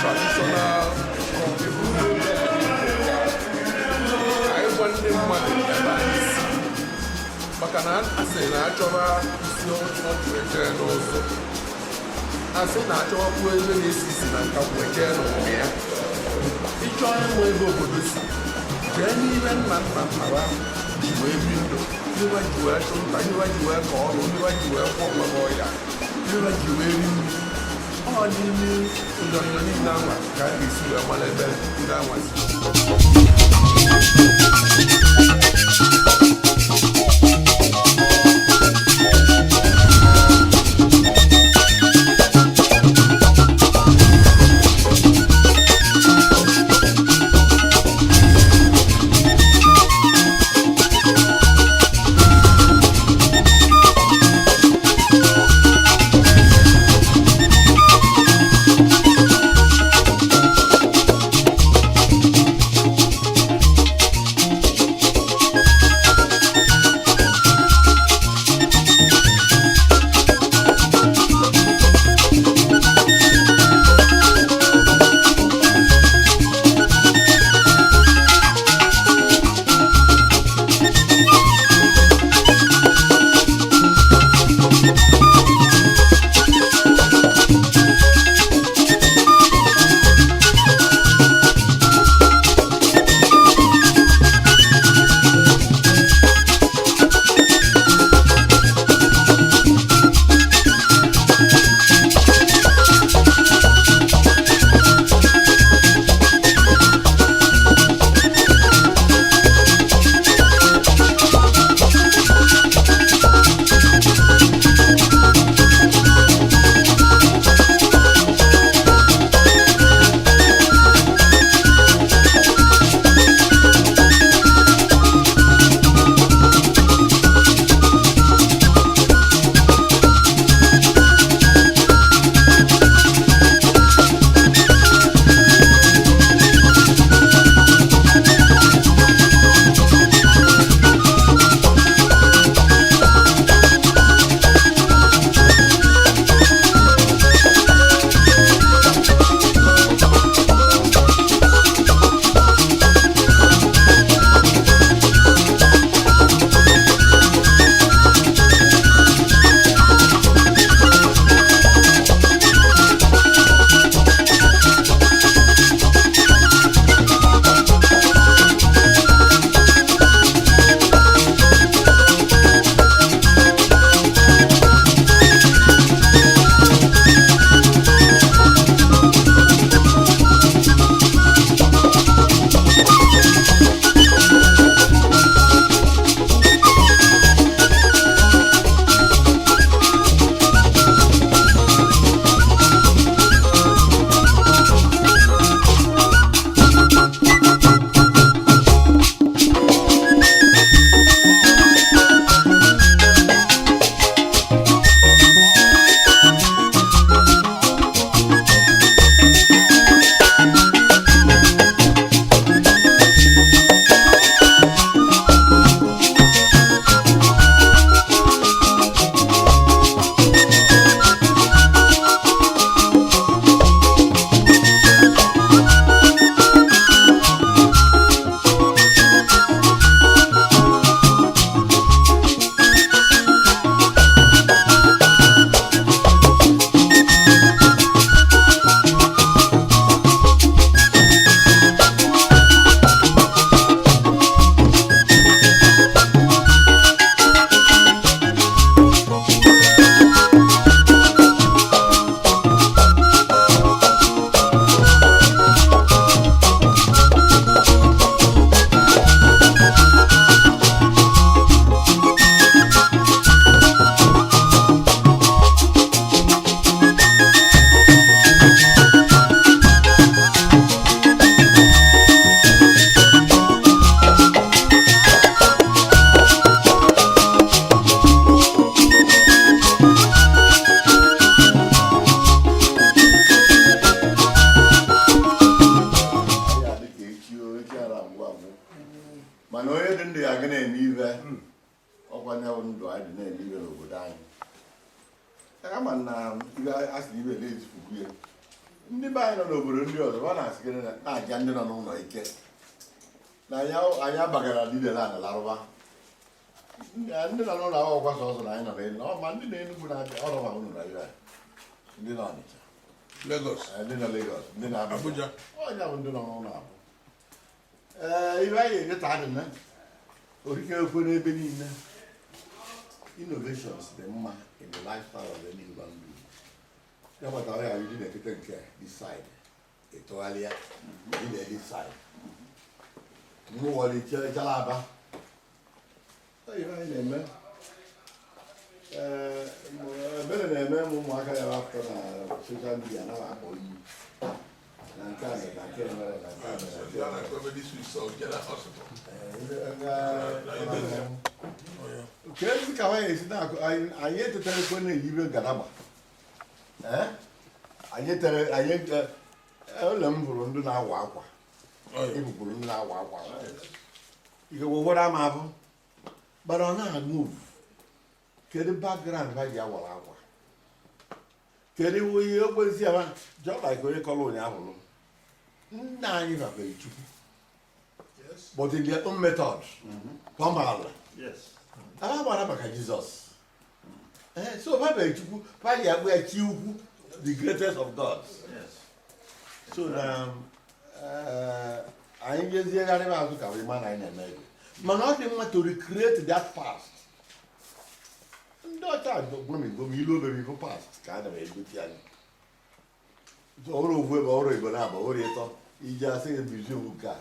traditional maka na asị na-achọba isi ọjụ eke n'ụzọ asị na-achọbakwu ebe na-esi isi na nkakwụ eke n'ụwa ya ịchọ ịnwe ebe obodo si jee n'ihe nna nna nara ji wee bi ndụ iwe ji wee chụ nta iwe ji wee ka ọrụ iwe ji wee kwọ nwere ọya iwe ji wee ri nri ọ n'ime onyonyo niile anwa ka a ga-esi wee mara ebe ndị anwa si ama na ibe asị ibe na-ezi fuku ya ndị be anyị nọ n'obodo ndị ọzọ ọ na-asị gị na-aja ndị nọ n'ụlọ ike na anyị abagara dide na larụba ndị nọ n'ụlọ akwụkwọ kwasa ọzọ na anyị nọ n'elu ma ndị na-Enugwu na-abịa ọrụ ma ụnụ na ibe ndị nọ Ọnịcha Lagos ndị nọ Lagos ndị na Abuja ọnya bụ ndị nọ n'ụlọ abụ ibe anyị enyeta adị na orike ekwe n'ebe niile innovations dị mma in the lifestyle of any human being. Ya kpatara ọ ya anyị dị na-ekete nke this side etogharịa dị na this side mmụwọli chala aba ihe anyị na-eme ebere na-eme ụmụaka ya apụta na social media na akpọ iyi na nke a na nke mere na nke a ka ezi ka nwaanyị esi na-akụ anyị etetara ekwe na-eyibe ngadagba ụlọ m bụrụ ndị na-awa akwa ebupụrụ ndị na-awa akwa ihe wewere ama abụ gbara ọ na-move kedu background ha ji awara akwa kedu ihe okwezi ya just like onye kọrọ ụnyaahụ nna anyị babere Chukwu but in their own method pọmala ha gbara maka Jizọs so babere Chukwu pali akpụ ya chi ukwu the greatest of gods so na anyị jeziegharịba azụ ka ịma na anyị na-eme ego mana ọ dị mma to recreate that past ndị ọcha gwomigwom ilu obere ibu past ka a na egote anyị ọrụ ogwu ebe ọrụ Igbo na-aba ọrụ ịtọ iji asị museum ka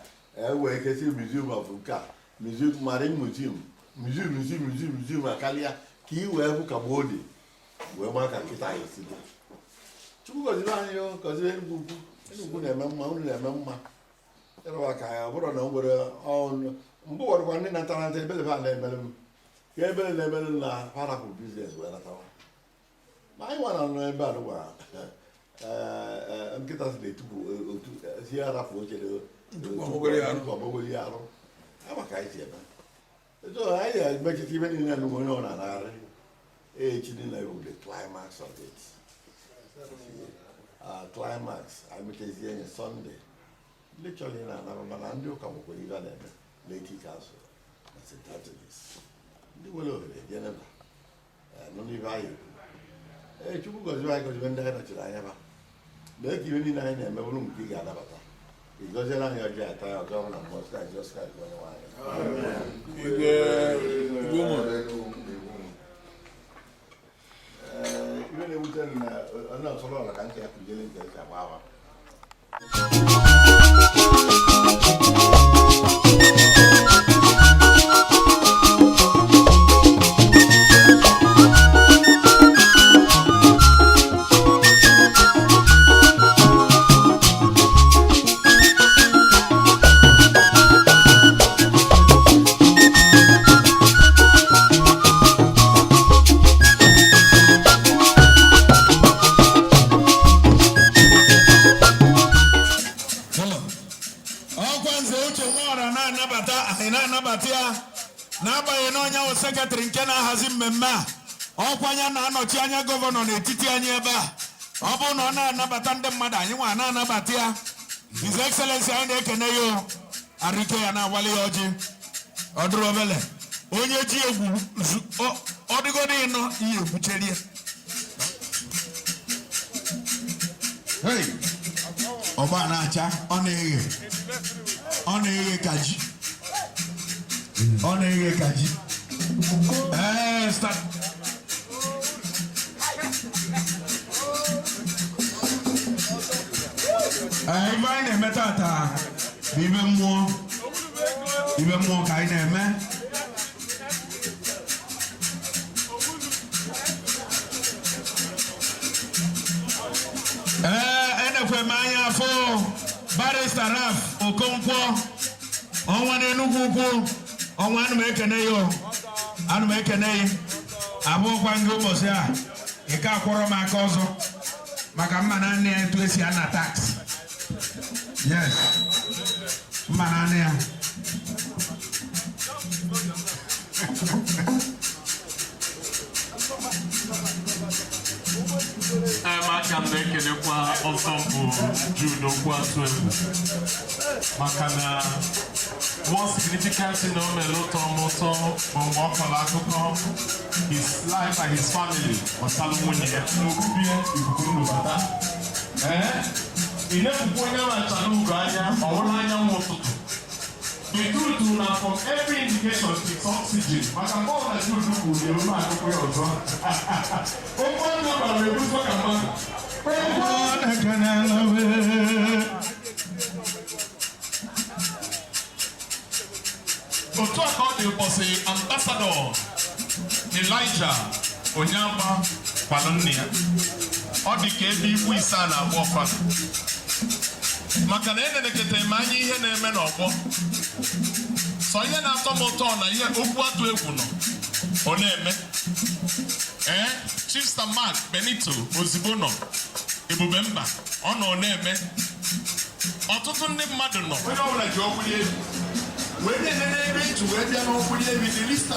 wee kesị museum of nka museum marine museum akarịa ka ị wee hụ ka gboo dị wee maa ka nkịta anyị si dị Chukwu gọziri anyị gọziri Enugwu na-eme mma unu na-eme mma ịrụwa ka ya ọ bụrụ na o nwere ọnụ mgbe ụfọdụkwa ndị natara nata ebele ha na-emere m ka ebele na-emere m na parapụ biznes wee natawa ma anyị nwara nọ ebe a dụgwa nkịta si na-etupu otu si arapụ ochere ọgbọgoli arụ maka anyị si eme etu anyị ga-emechita ibe niile n'ugbo onye ọ na-anagharị echi dị na ewu the climax of it climax anyị mechazie nye Sunday literally na-anara mana ndị ụka nwekwara ihe a na-eme Lady Council na St. Anthony's ndị nwere ohere bịa n'ebe nọ n'ibe anyị Chukwu gọzibe anyị gọzibe ndị anyị nọchiri anya ba mee ka ihe niile anyị na-eme bụrụ nke ị ga-anabata ị gọziere anyị ọjọọ ata ya ọzọ na mmụọ sky just sky onye nwaanyị ihe na-ewute m na onye ọtụrụ ọla ka nke ya kụziere nke esi agba awa n'agbanyeghị na onye ahụ sekretarị nke na-ahazi mmemme a ọkwanya na-anọchi anya gọvanọ n'etiti anyị ebe a ọ bụrụ na ọ na-anabata ndị mmadụ anyị nwa na-anabata ya His Excellency anyị na-ekene ya arike ya na-awali ya ọjị ọdụrụ obele onye ji egwu ọ dịgodo ịnọ ihe egbucherie ọgba na-acha ọ na-eghe ka ji ọ na-eghe ka ji ibe anyị na-eme tata bụ ibe mmụọ ka anyị na-eme enekwe m anya afọ Barrister Raf Okonkwo ọnwa n'Enugwu-Ukwu ọnwa anụ m ekene ya abụọkwa ndị ụbọchị a ike akwọrọ m aka ọzọ maka mma na nne ya etu esi ana tax yes mma na nne ya aka m na-ekelekwa ọzọ bụ Jude Okwu-Atụ-Egwu maka na one significant thing o mere ụtọ m ụtọ bụ mgbe ọ kọrọ akụkọ his life and his family gbasara nwunye ya n'okpubie ikuku nnubata ị na-ekwukwa onye machara ugo anya ọ hụrụ anyanwụ ụtụtụ. The truth now from every indication is oxygen. Maka Paul na Jude kwuru ya olu akụkọ ya ọzọ. Okwu ọnụ gbara ebuso ka mmadụ. Otu a ka ọ dị ụbọchị ambasadọ Elijah Onyamba kwalụ nne ya. Ọ dị ka ebe ikwu ise a na-agba ọfala. Maka na enenekete m anya ihe na-eme n'ọgbọ sọ ihe na-atọ m ụtọ na ihe Okwu-Atụ-Egwu nọ ọ na-eme Chief Sir Mark Benito ozigbo nọ Ebube Mba ọ nọ na-eme ọtụtụ ndị mmadụ nọ onye ọbụla ji ọkwụli ebi wee na-enene ebe iji wee bịa n'ọkwụli ebi dị lista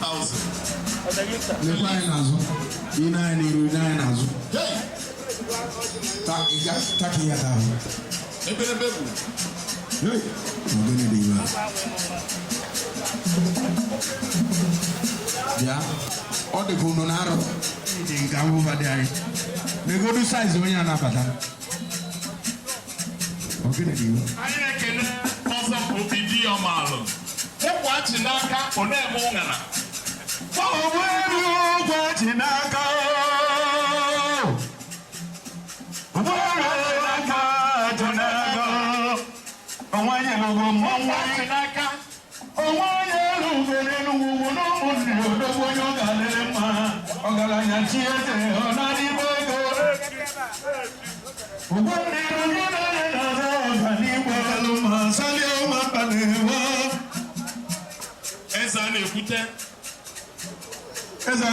2,000 lekwa anyị n'azụ ine anyị n'iru ine anyị n'azụ taki ya ta ahụ ebelebe bụ ogene dị iwe bịa ọ dị ka unu na-arọ dị nke abụba dị anyị negodu saiz onye anabata ogene dị iwe anyị ekele ọzọ bụ Obidi Ọmalụ ụkwachi n'aka ọ na-eme ụṅara ọgbụelu ụkwachi n'aka onwanye lụgo mmanwụ n'aka onwanye lụgoro Enugwu-Ukwu n'ụmụnne odogwu onye ọ ga-adịrị mma ọgaranya chi eze ọ na-adịbe ego ugbo ndị iru gị na-enye n'ọzọ ọganiigwe alụ ma salie ụmụaka na-ewe eze a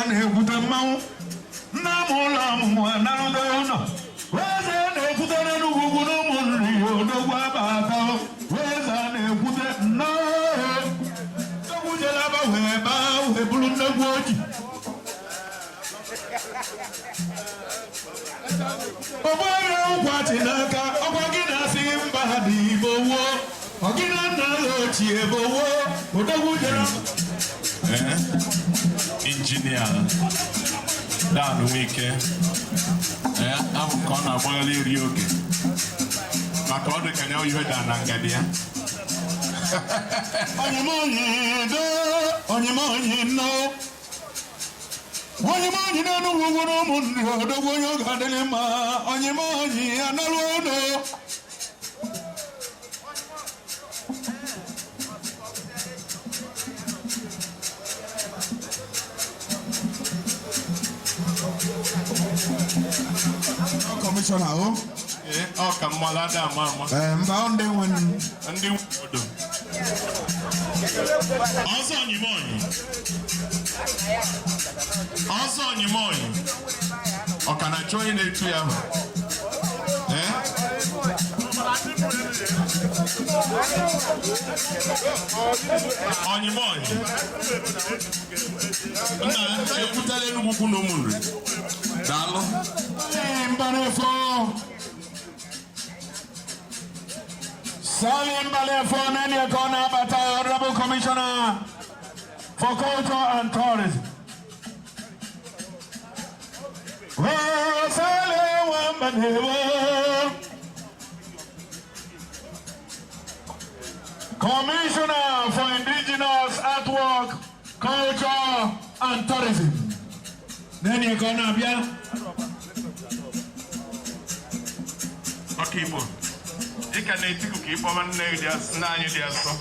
na-ekwute mmanwụ nna m ụlọ ọmụmụ anarụdo ụlọ eze na-ekwute n'Enugwu-Ukwu n'ụmụnne odogwu abata eze na-ekwute nnọọ odogwu jelaba wee baa wee bụrụ nnegwu oji ọgbara ụkwachi n'aka ọgwa gị na-asịghị mba dị Igbo wuo ọgịna nna ya ochie bụ wuo odogwu jere injinia Dan Wike ahụ ka ọ na-agbagharị eri oge maka ọ dị ka ya ihe da na ngadi ya onyemonyi n'Enugwu-Ukwu n'ụmụnne odogwu onye ọ ga-adịrị mma onyemonyi analụ ụlọ kọmishọna o ọ ka mmalụ ada ama ama mba ndị nwe ndị obodo ọzọ Onyemonyi ọ ka na-achọ onye na-etu ya ahụ Onyemonyi nna ekwutela Enugwu-Ukwu na ụmụnri daalụ Mbalefo Salim Balefo Nani Akona Bata Honorable Commissioner for Culture and Tourism. Salim Wambanewo Commissioner for Indigenous Artwork, Culture and Tourism. Nani Akona Bia Igbo dịka na-etiku ka ịkpọma nna anyị dị asọ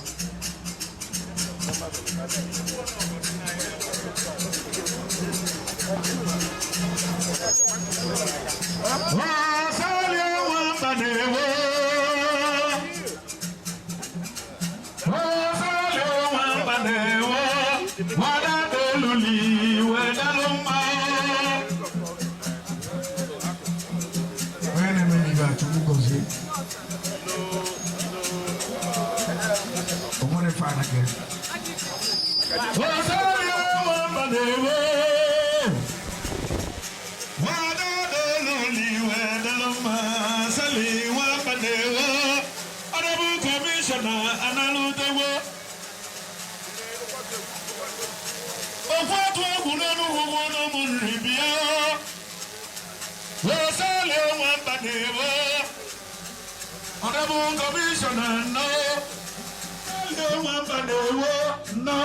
n'ụmụnri bịa wesali onwe mba na-ewo ọdọbụ kọmishọna nnọ sali onwe mba na-ewo nnọ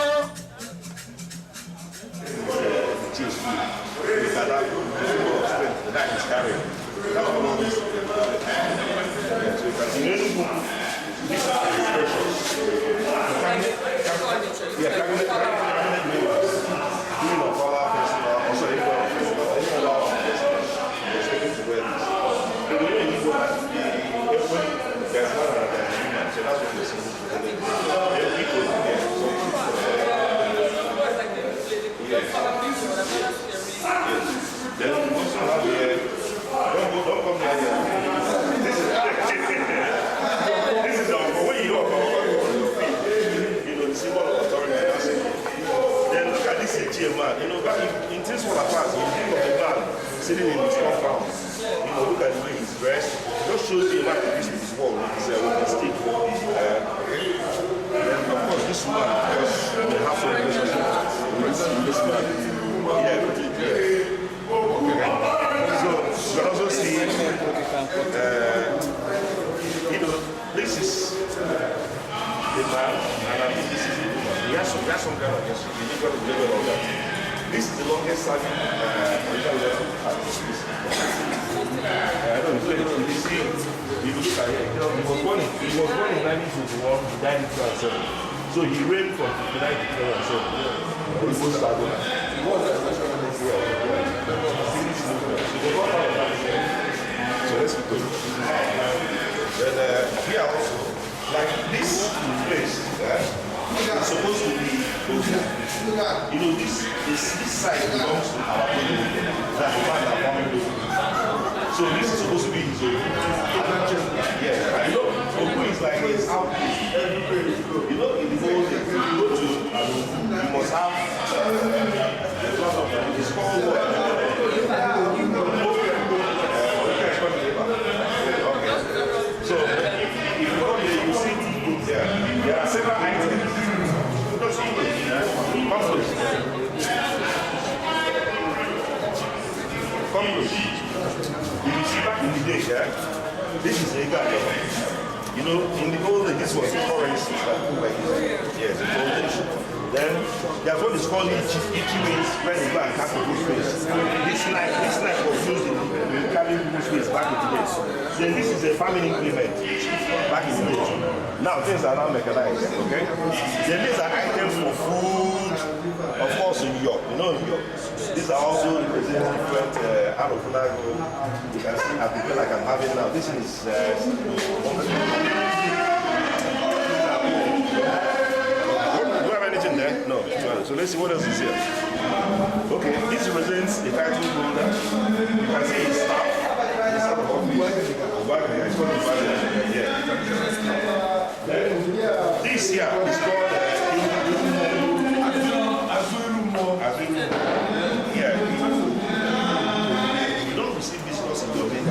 sitting in his compound, look at the way he's dressed. Just shows you what this is wall with his stick. Then of course this woman, because they have some relationship with this man. Yeah. So you can also see, this is the man, and I think this is he has some kind of level of that. This is the longest serving I don't know if you see, if you look at it, he was born in 1921, he died in 2007. So he reigned from 59 to 2007. He was started. So let's go. Then here also, like this place, it's supposed to be this side belongs to our people. That's the part that one will. So this is supposed to be his own. Yeah, Oku is like his outpost. In the old days, if you go to you must have it's called what? So if you go there, you see there are several items. Congress. You see back in the day, this is a guy. In the old days, this was currency. Yes, in the old days. Then there's what is called Ichi means when you go and cut people's face. This knife was used in carrying people's face back in the days. Then this is a farming implement back in the days. Now things are now mechanized, okay? Then these are items for food, of course in New York. New York. These are also representing different Arofunago. You can see I feel like I'm having now. This is there? No. So let's see what else is here. Okay, this represents a title holder. You can see his staff. This here is called yeah. You don't receive this loss in your name.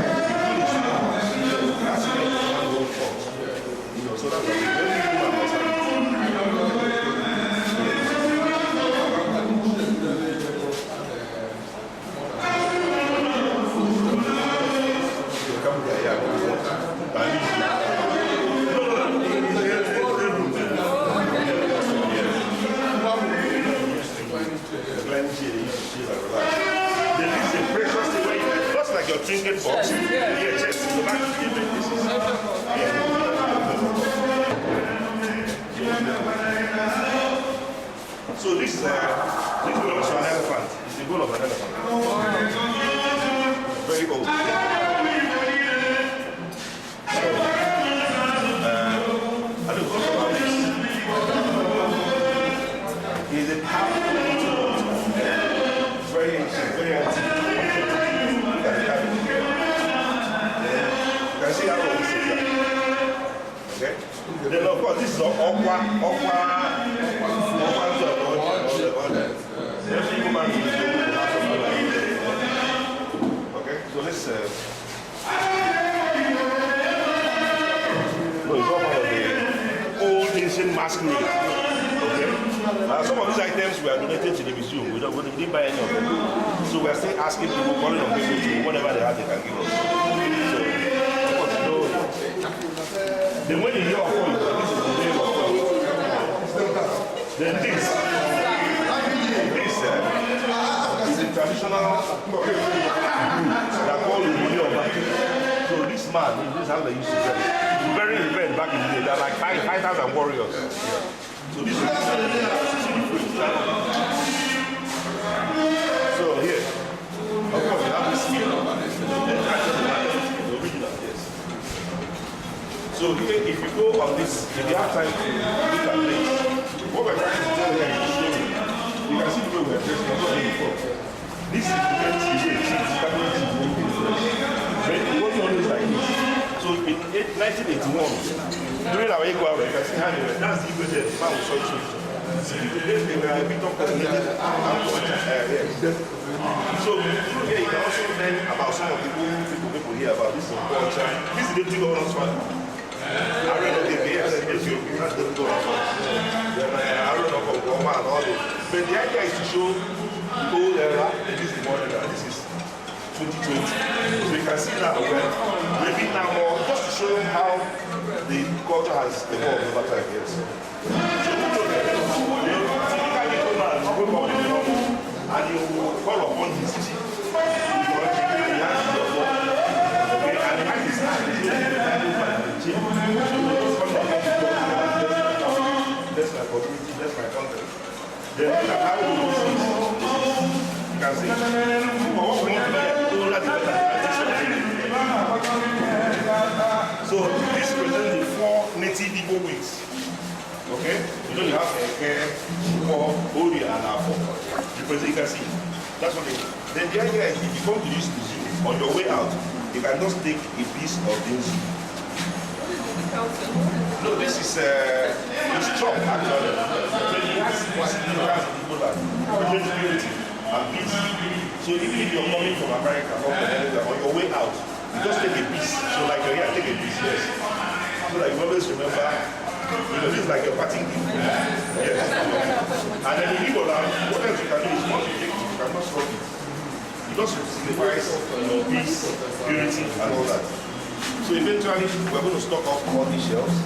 So that's your trinket box. Yeah, just the back of the this is. So this belongs to an elephant. It's the goal of an elephant. Very old. I don't talk about this. It's a powerful very ancient, very antique. You can see how old this is. Okay? Then of course this is Okwa. Okay, so let's no, it's all part of the old ancient masquerade. Okay? Some of these items were donated to the museum. We didn't buy any of them. So we are still asking people, calling on people to whatever they have, they can give us. So, of course, then when you hear of food, this is the name of food. Then this is a traditional that called Uri of Baki. So this man, this is how they used to dress. Very event back in the day. They're like 5,000 warriors. So this is so here, of course, we have this here. The original, yes. So here, if you go on this, if you have time to look at this, what we're trying to tell here is to show you can see the way we're dressing. I'm not doing before. This is the way it wasn't always like this. So in 1981, during our Ego hour, you can see how they were. That's the Igwe there, the man was so cheap. They were a bit of coordinated. So here you can also learn about some of the people here about this culture. This is the thing going on. I read of the BS, that's the thing going on. I read of Obama and all this. But the idea is to show the old era, and this is the modern era. This is 2020. So you can see now we're living now more just to show them how the culture has evolved over time. Yes. So typically go man wake up in the morning and you call upon his chief. And he has your work. Okay, and he has his hand. That's my opportunity, that's my content. Then look at how we do this. You can see. For what we want to so this represents the 4 native Igbo weeks. Okay? You have Eke, Shiko, Ori, and Afo. You can see. That's what they do. Then the idea is if you come to this museum, on your way out, you can just take a piece of this. No, this is it's chalk actually. So it has people that purity and peace. So even if you're coming from America or from anywhere, on your way out, you just take a piece. So like you're here, take a piece, yes. So that you always remember, this is like your parting gift. Yes. And then in Igbo land, what else you can do is once you take it, you cannot stop it. It just signifies peace, purity, and all that. So eventually, we're going to stock up all these shelves.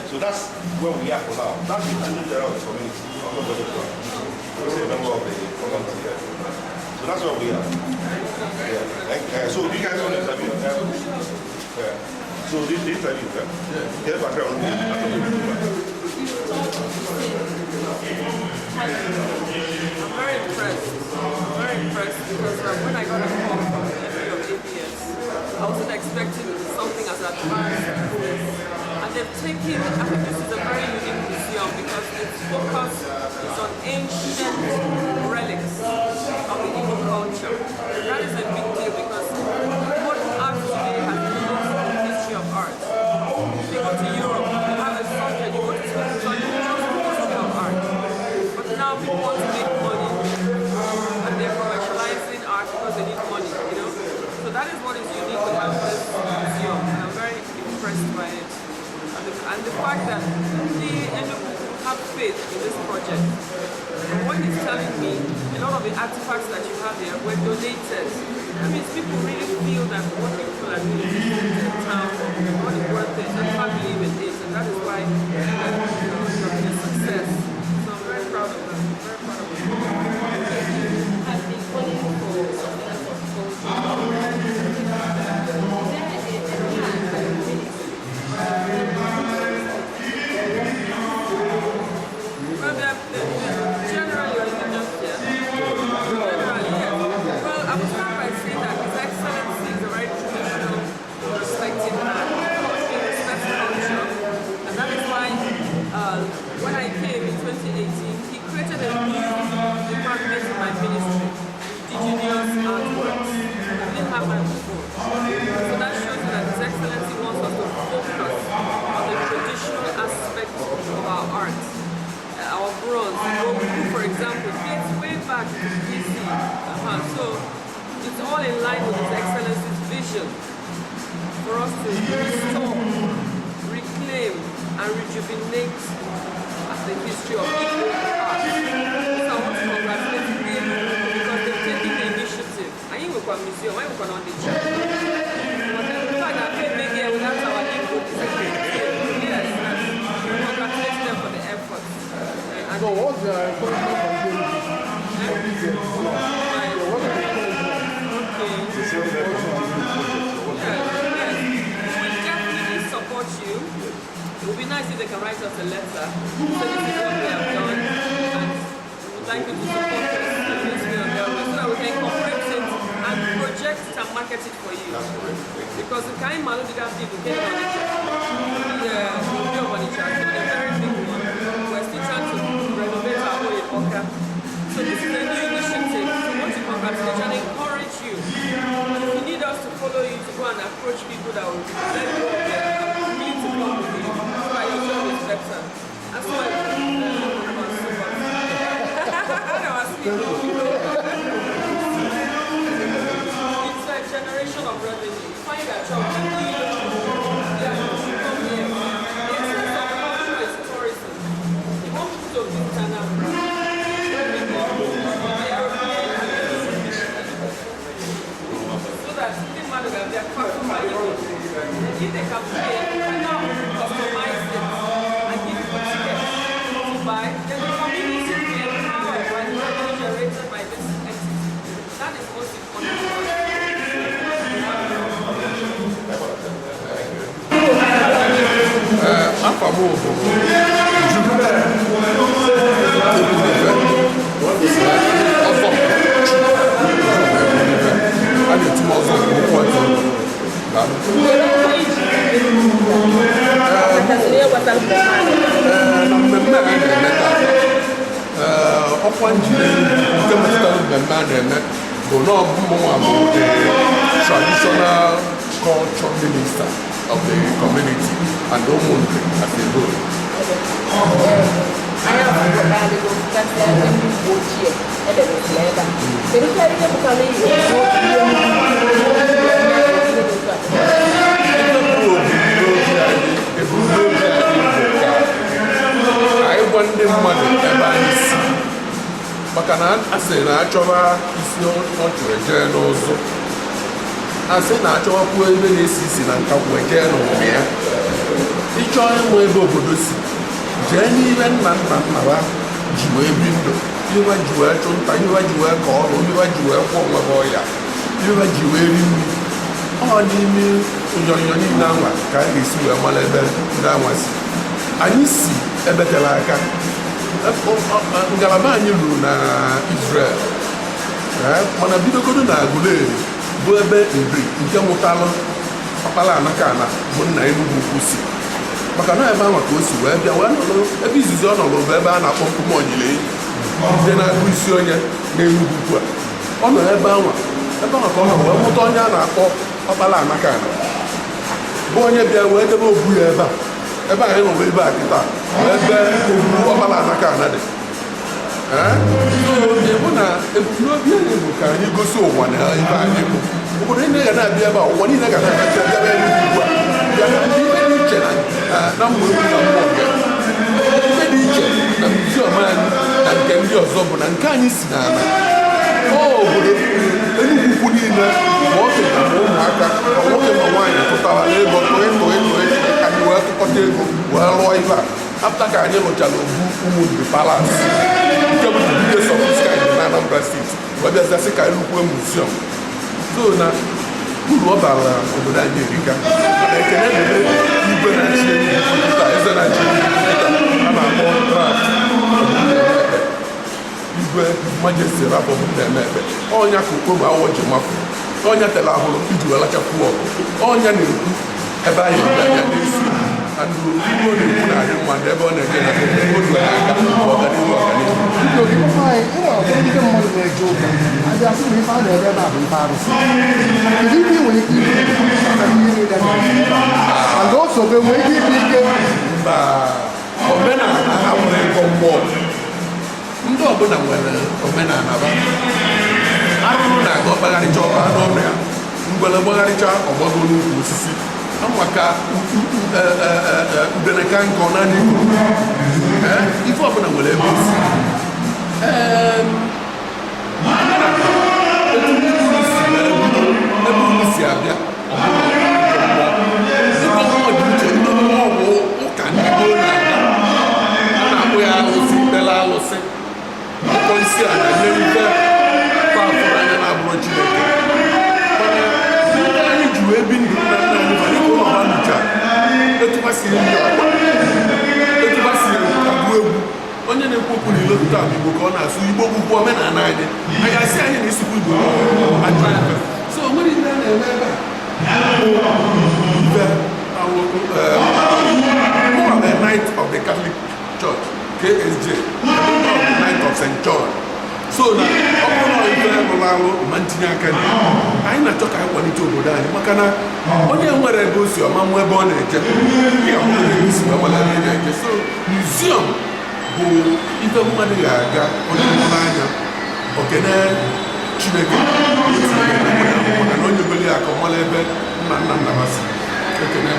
So that's where we are for now. That's the children of the community. I'm not going to do it. We're a member of the community here. So that's where we are. Yeah. So you guys want to interview? Yeah. So this interview, get background. I'm very impressed. Very impressed because when I got a call from the MD of ABS, I wasn't expecting something as advanced as this. And they've taken, I think this is a very unique museum because its focus is on ancient relics of the Igbo culture. And that is a big deal because modern art today has lost the history of art. If you go to Europe, you have a subject, you go to Switzerland, you just the history of art. But now people want to make money and they're commercializing art because they need money, you know. So that is what is unique about this museum, and I'm very impressed by it. And the fact that the Enugwu-Ukwu have faith in this project. From what he's telling me, a lot of the artifacts that you have here were donated. That means people really feel that what people are doing in the town, what is worth it, and I believe it is, and that is why it's a success. So I'm very proud of them. Very proud of them. I've been calling for something else of generally, or even just here? Generally, yes. Well, I would start by saying that His Excellency is a very traditional, respected man. He respects culture, and that is why when I came in 2018, he created a new department in my ministry, Indigenous Artworks. I didn't have that before. So that shows you that His Excellency wants us to focus on the traditional aspect of our art. Our bronze, Enugwu-Ukwu, for example, dates way back to BC. So it's all in line with His Excellency's vision for us to restore, reclaim, and rejuvenate the history of Igbo art. a museum, I work on the church. In fact, I can't make it without our Igbo. Yes, congratulate them for the effort. So what's the encouragement from them? You. It would be nice if they can write us a letter. So this is what we have done, and we would like you to support us in this way or that way, so that we can incorporate it and project it and market it for you. Because the kind of did have people came on it. Yeah, we go on it. It's a very big one. We're still trying to renovate our way in Oka. So this is a new initiative. We want to congratulate you and encourage you. And if you need us to follow you to go and approach people that will let you up there, better. That's why it's a generation of revenue. You find that job, come here. The essence of culture is tourism. You want people to visit Anambra. So that the man will have their customer. If they can pay, you can now customize it. Then the community will be empowered by the revenue generated by this entity. That is most important. ọkwa njiri nke metụtara mmemme a na-eme bụ n'ọbụmụnwa bụ the traditional culture minister of the community and ụmụnne as a whole. Anyị gwa ndị mmadụ ebe anyị si maka na asị na-achọba isi ọchụrụ ejee n'ụzụ, asị na-achọwakwu ebe na-esi isi na nkakwụ ejee n'ụmụ ya. Ịchọọ ịmụ ebe obodo si, jee n'ihe nna nna nna ha ji wee bi ndụ, ihe ji wee chụ nta, ihe ji wee kọọ ọrụ, ihe ji wee kwụọ onwe ha ọya, ihe ji wee ri nri. Ọ n'ime onyonyo niile anwa ka anyị ga-esi wee mara ebe ndị anwa si. Anyị si ebe tere aka, ngalaba anyị ruru na Israel, mana bidogodo na Aguleri bụ ebe Nri nke mụtalụ ọkpala Anakana bụ nna Enugwu-Ukwu si. Maka na ebe ahụ ka o si wee bịa wee nọrọ ebe izizi ọ nọrọ bụ ebe a na-akpọ Nkume-Onyile ndị na-agụ isi onye na Enugwu-Ukwu a. Ọ nọ ebe ahụ ka ọ nọ wee mụta onye a na-akpọ ọkpala Anakana bụ onye bịa wee debe obu ya ebe a. Ebe anyị nọ ebe a kịta ebe obu ọkpala Anakana dị. Bụ na ebumnobi anyị bụ ka anyị gosi ụwa na ebe anyị bụ obodo niile ga na-abịa ebe a, ụwa niile ga na-abịa ebe Enugwu-Ukwu a bịa ka ndị ibe dị iche na mmụọ na mmụọ bịa. Ibe dị iche na muziọm anyị na nke ndị ọzọ bụ na nke anyị si n'ala obodo Enugwu-Ukwu niile ma okenye ma ụmụaka ma nwoke ma nwaanyị tụtara n'ego tụe ka anyị wee tụkọta ego wee lụọ ibe a. Afta ka anyị lụchara obu Ụmụnne Palace nke bụ biggest of its kind na Anambra steeti wee bịaziasị ka anyị lụkwuo muziọm. So na uru ọ bara obodo anyị erika, mana ekene na-eme igwe na-achị Enugwu-Ukwu, eze na-achị Enugwu-Ukwu a na-akpọ draft igwe majesty rapọ na-eme ebe ọnya ka okpogbo awọ ji mapụ, ọnya tele ahụrụ iji wee lachapụ ọgụ, ọnya na-ekwu ebe anyị anya n'isi andụ igwe na-ekwu na adị mmadụ ebe ọ na-eje na odu aka ọganihu ọganihu. Ndị mmadụ na-eje ụka abịa sị na ife a na-ere ebe a bụ ife arụsị. Kedu ife ị nwere ike ihe niile na osobe nwere ike ibe ike mba omenala ha nwere ịkọ mmụọ. Ndị ọbụla nwere omenala ba. Arụrụ na-aga ọgbagharịcha ọba n'ọnụ ya, ngwere gbagharịcha ọgbago n'ukwu osisi maka udeneka nke ọ naanị ikwu. Ife ọbụla nwere ebe osi. Etu ndị si aka anyị na-achọ ka anyị kwalite obodo anyị maka na onye nwere ebe o si ọma mụ ebe ọ na-eje si na-eje so muziọm bụ ife mmadụ ga-aga onye hụrụ anya okene Chineke maka na onye beli aka ọmala ebe nna nna nna basị ekene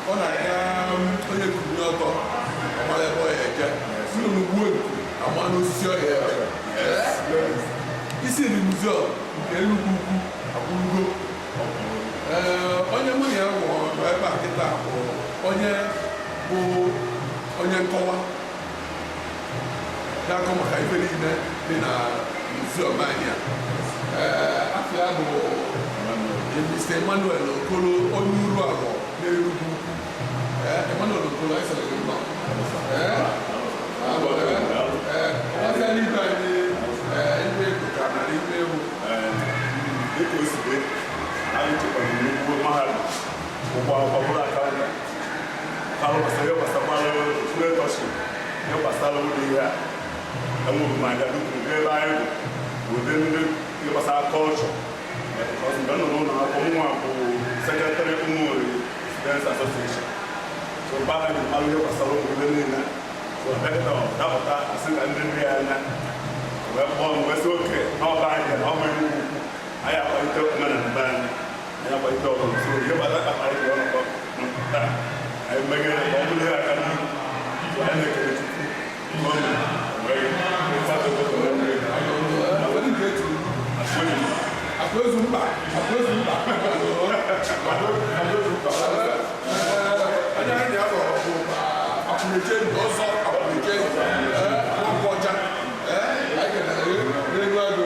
ọ na-aga onye kuru ọtọ ọmara ebe ọ ya eje Enugwu-Ukwu ama n'osisi ọhịa ebe Isi-Nri muziọm nke Enugwu-Ukwu akwụrugo onye mụ na ya nwụọ nọ ebe a kịta bụ onye nkọwa na-akọ maka ife niile dị na muziọm anyị afọ ya bụ Mr. Emmanuel Okolo onye uru abụọ n'Enugwu-Ukwu Emmanuel Okolo esere gị mma ọbịa n'ibe anyị ndị ego ka na n'ime ewu dịka o si dị anyị chekwara nnukwu mahadum ụgbọ akwụkwọ bụrụ akaụntụ kalụ gbasara ihe gbasakwara fletọship ihe gbasara ụlọ ihe a enwere m anya dukwu ebe anyị bụ ụdị ndị ihe gbasara kọlchọ mgbe nọ n'ụlọ akwụkwọ nwa bụ sekretarị ụmụori Students Association so mgbe anyị mmalụ ihe gbasara ụmụ ibe niile so dọkịta dapụta asị na ndị nri anya wee kpọọ m wee sị oke n'ọba anyị na ọma Enugwu-Ukwu anyị akwalite omenala be anyị akwalite ọbụla so ihe gbata kpakpa anyị dị ọnọkọ taa anyị meghere ka ọ bụrụ ihe aka n'ihu so anyị na-ekele Chukwu Akwezu mba onye anyị na-afọ bụ akwụneche ọzọ akwụneche akwụkwọ ọcha anyị ga-n'elu agụ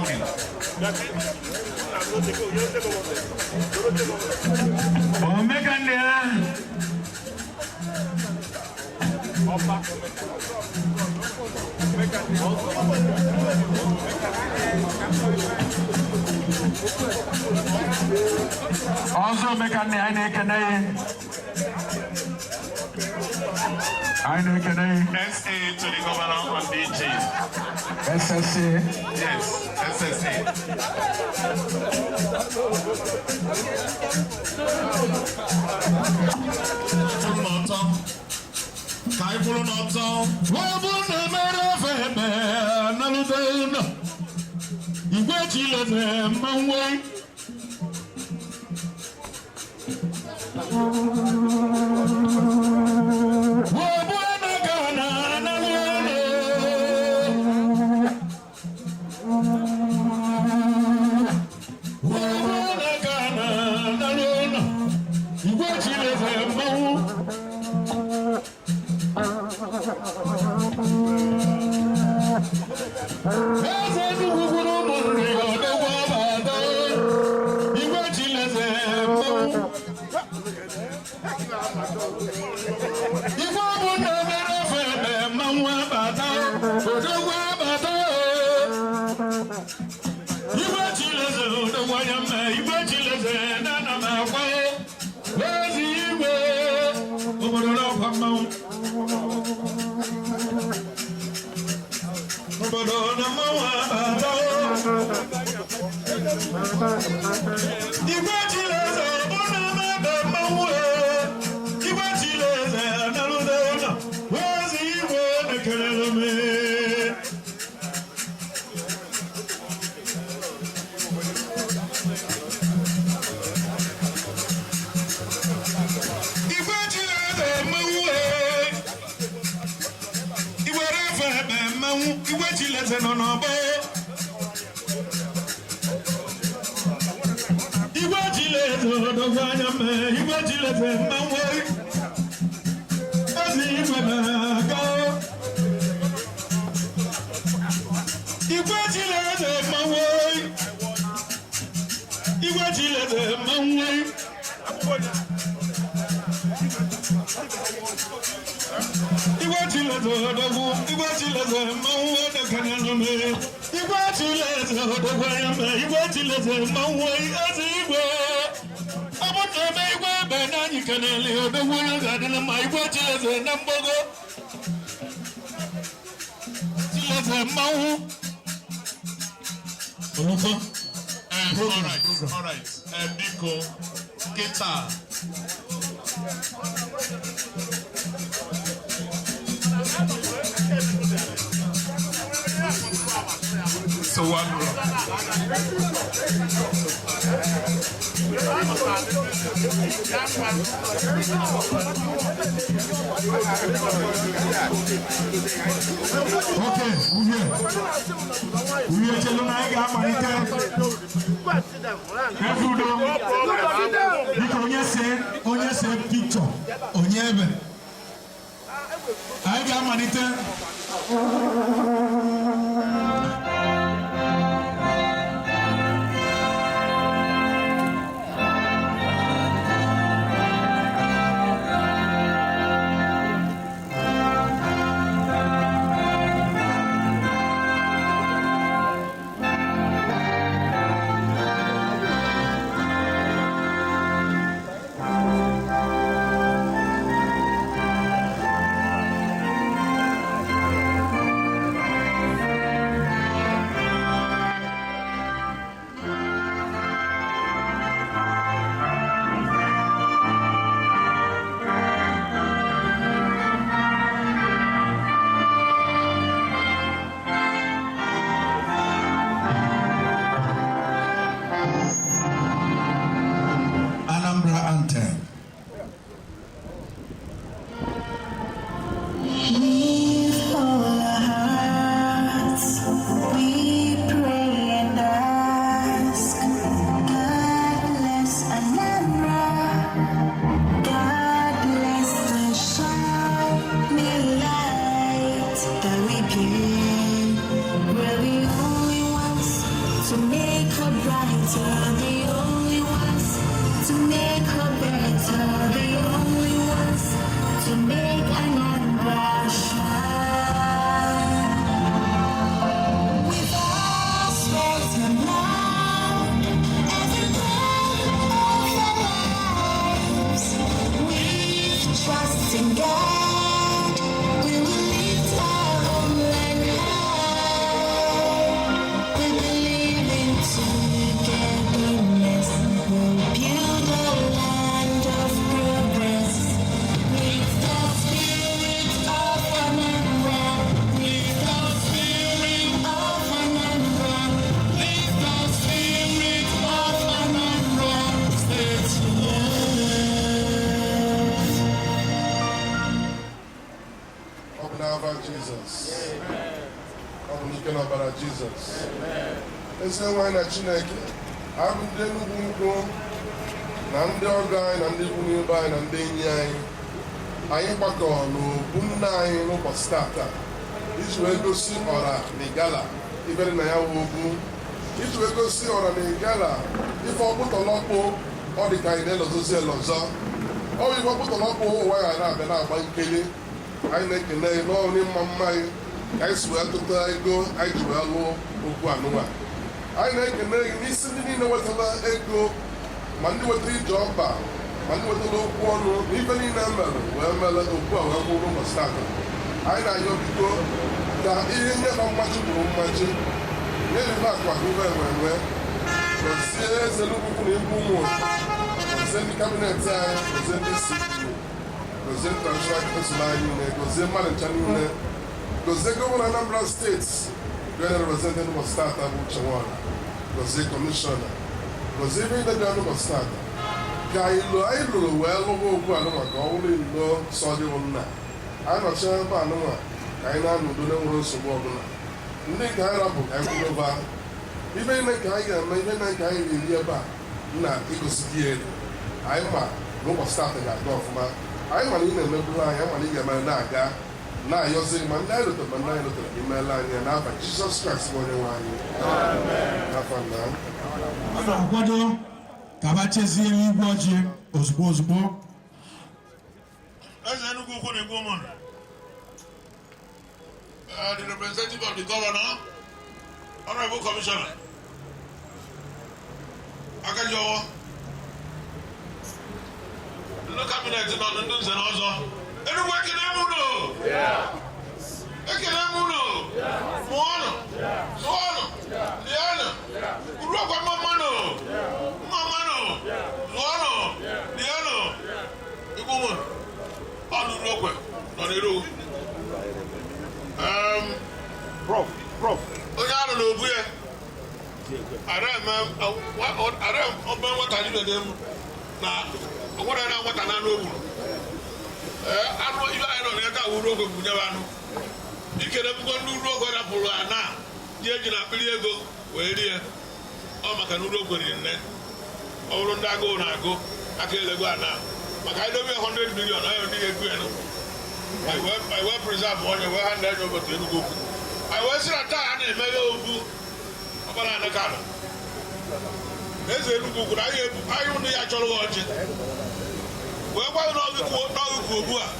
talking. Oh, make a also make a SA to the governor on DG. SSA. Yes, SSA. Kaifulu n'ọtọ. Wabu na mere feme naludona. Igwe chileze mmanwe. Wabu anagana naludona. Wabu anagana naludona. Igwe chileze mmanwe. All right. Biko, guitar. So what? Okay, we are telling my guy, onye se picture, onye ebe. I got money. nke n'ọbara Jizọs. Ezi nwanyị na Chineke, abụ ndị Enugwu-Ukwu na ndị ọgọ anyị na ndị ikwu n'ibe anyị na ndị enyi anyị gbakọrọ n'okwu nna anyị n'ụbọchị tata iji wee gosi ọra na igala ibe dị na ya wụ okwu, iji wee gosi ọra na igala ife ọkpụtọlọkpụ ọ dị ka anyị na-elozozi elọzọ. Ọ bụ ife ọkpụtọlọkpụ ụwa ya na-abịa na-agba nkeli. Anyị na-ekele n'ọrụ mma mma anyị ka anyị si wee tụta ego anyị ji wee lụọ okwu anụnwa. Anyị na-ekele gị n'isi ndị niile wetara ego, ma ndị wetara ije ọba, ma ndị wetara okwu ọnụ na ife niile mere wee mere okwu a wee kwụrụ ụbọchị tata. Anyị na-ayọ biko ka ihe nye na mmachi bụrụ mmachi, nye ife akwa ife enwe gozie eze Enugwu-Ukwu na ikwu ụmụ, gozie ndị kabinet anyị, gozie ndị isi, gozie traditional council anyị niile, gozie mmadụ ncha niile, gozie gọvanọ Anambra steeti represented ụbọchị tata bụ Uche Nwana, gozie kọmishọna, gozie ife ndị dị n'ụbọchị tata ka anyị lụrụ wee lụba okwu anụnwa ka ọ bụrụ ilo sọ dịwụ nna. Anyị nọchie ebe anụnwa ka anyị na-anọdo na-enwere nsogbu ọbụla. Ndị nke anyị rapụ ka anyị kwụrụba ife niile nke anyị ga-eme, ife niile nke anyị ga-eri ebe a na igosi gị elu. Anyị ma na ụbọchị tata ga-aga ọfụma. Anyị ma na ị na-emeburu anyị, anyị ma na ị ga-emere na-aga na-ayọzi ma ndị anyị lotere ma ndị anyị lotere imeela anyị n'afa Jizọs Kraịst bụ onye nwe anyị. N'afọ nna a na-akwado ka ha chezie n'igwe ọjị ozugbo ozugbo. Eze Enugwu-Ukwu na Igbo ụmụ, the representative of the governor, honorable commissioner, Akajowo, the cabinet nọ ndị nze na ọzọ. Enugwu ekele mụnụ, ekele mụnụ, mụọnụ, zụọnụ, lianụ, uru ọkwa mmanụ, zụọnụ, lianụ, Igbo ụmụ. Prof. Onye anụ n'obu ya ara ọba nwata anyị na-ede m na onwere na nwata na anụ ogburu anụ ibe anyị nọ na aka uru ogo bụ nyebe anụ ikere bụgo ndị uru ogo rapụrụ ana ji eji na akpịrị ego wee rie ọ maka na uru ogo riri nne ọ bụrụ ndị agụụ na-agụ aka elego ana maka anyị dobe 100 million anyị ndị ga-egwu ya I will preserve money. We hand that over to Enugwu-Ukwu. I was at a time in Enugwu-Ukwu. About an account. There's Enugwu-Ukwu. I only actually watch it. Where why not the quote? Not the quote.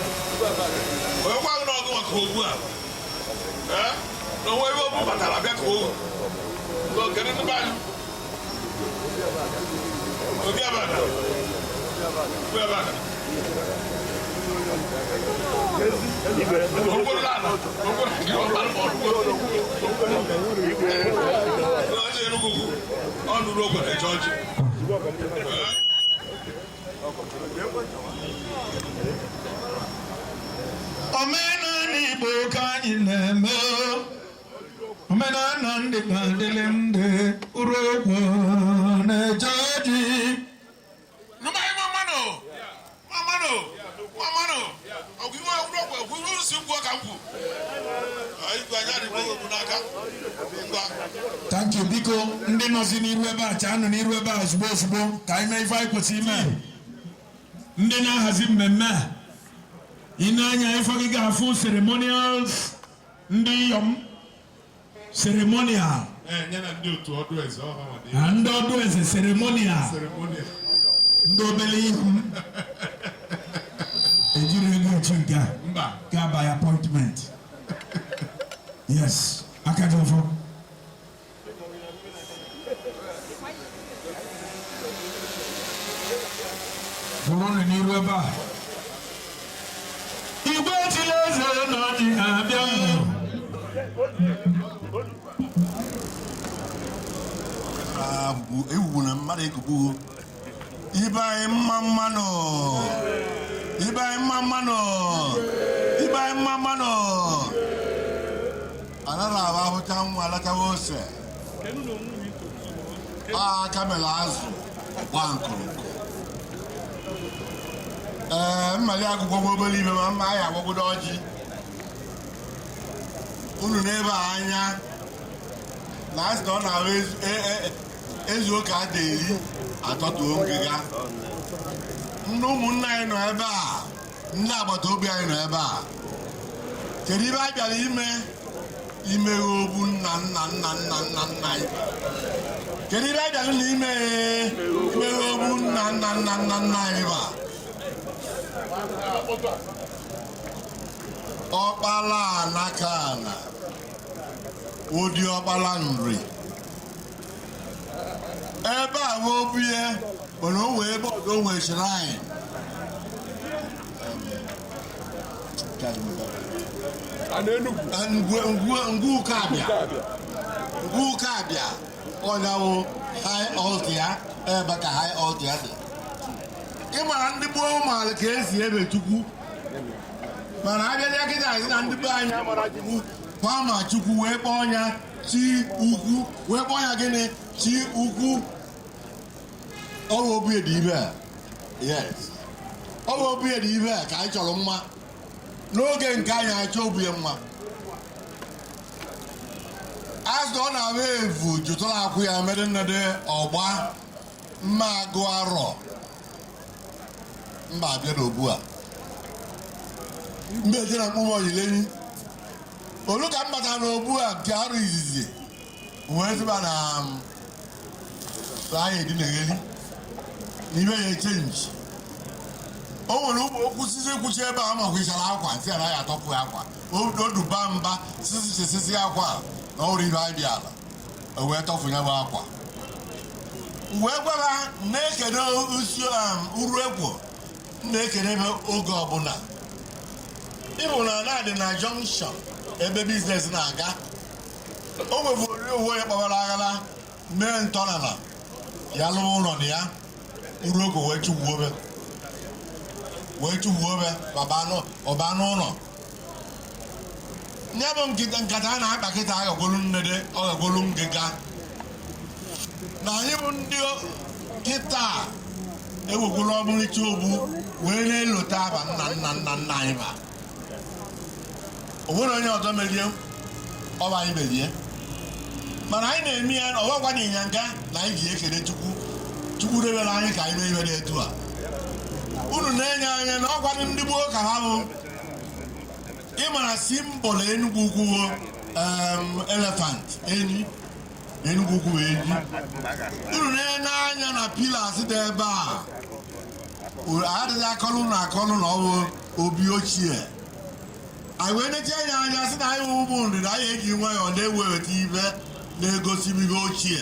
Where why not the quote? No way, but I'll get quote. So get in the back. Omenala ndị ga-adịlị ndị urogbo na-ejeji. Thank you, biko ndị nọzi n'iru ebe a cha anụ n'iru ebe a ozugbo ozugbo ka anyị mee ife anyị kwesịrị ime. Ndị na-ahazi mmemme a ị na-anya ife gị ga-afụ ceremonials ndị iyom ceremonial ndị ọdụ eze ceremonial ndị obele ihu ejiri ego echi nke ga by appointment. Yes, Akajofo. Bụrụ n'iru ebe a igwe chile eze na ọjị abịa ewu na mmadụ ekubu ibe anyị mma mmanụ ibe anyị mma mmanụ ibe anyị mma mmanụ anara aba ahụcha nwa alatawa ose kamela azụ gba nkụrụnkụ mmali agụgwọ nwa obere ibe ma mma anyị agwagwodo ọjị unu n'ebe a anya na asị na ọ na-ahụ ezu ụka ada eri atọtuo ngịga ndị ụmụnna anyị nọ ebe a ndị agbata obi anyị nọ ebe a kedu ibe a bịara imeghe obu nna anyị kedu ibe a bịara na imeghe obu nna anyị ba ọkpala anaka ana ụdị ọkpala nri ebe a bụ obi ya mana o wee ebe ọzọ o nwee shrine Ngwu-Ukwu abịa ọnyawo high altar ya ebe ka high altar dị ị mara ndị gboo maara ka esi ebe Chukwu mana abịa kịta asị na ndị be anyị amara Chukwu kwama Chukwu wee kpọọ ya chi ukwu wee kpọọ ya gịnị chi ukwu ọrụ obi dị ibe a yes ọrụ obi dị ibe a ka anyị chọrọ mma n'oge nke anyị achọ obi mma azụ ọ na-abụ evu jụtara akwụ ya mere nnede ọgba mma agụ arọ mba abịa n'obu a mbe je na mkpụmọ yilenyi olu ka m bata n'obu a nke arụ izizi wee zụba na anyị dị na-egheli n'ibe ya echenji o nwere ụmụ okwusizi kwuchi ebe a makwichara akwa ntị anaghị atọpụ ya akwa oduba mba sisi akwa na ọrụ ibe anyị bịara wee tọfụ ya bụ akwa wee gwara na-ekene usi uru ekwo na-ekene ebe oge ọbụla ịbụ na na-adị na junction ebe biznes na-aga o nwebụrụ owu onye kpawara aghara mee ntọnala ya lụrụ ụlọ na ya uru ekwo wee chụgbuo obe ọba n'ụlọ nye bụ nkata a na-akpa kịta aghagolu nnede ọghagolu ngịga na anyị bụ ndị kịta ewegolu ọmụrịcha ogbu wee na-elota aba nna anyị ba o nwere onye ọzọ merie ọba anyị merie mana anyị na-eme ya ọgwagwa na ịnyanga na anyị ji ekele Chukwu debere anyị ka anyị mee ihe dị etu a unu na-enye anya na ọgwadị ndị gboo ka ha bụ ịmara simbọl Enugwu-Ukwu elefant enyi na Enugwu-Ukwu enyi unu na-enye anya na pilas dị ebe a adịghị akọlụ na ọ bụ obi ochie anyị wee neche anya anya sị na anyị ụmụ nri na anyị eji nwayọọ na-eweta ibe na-egosi ihe ochie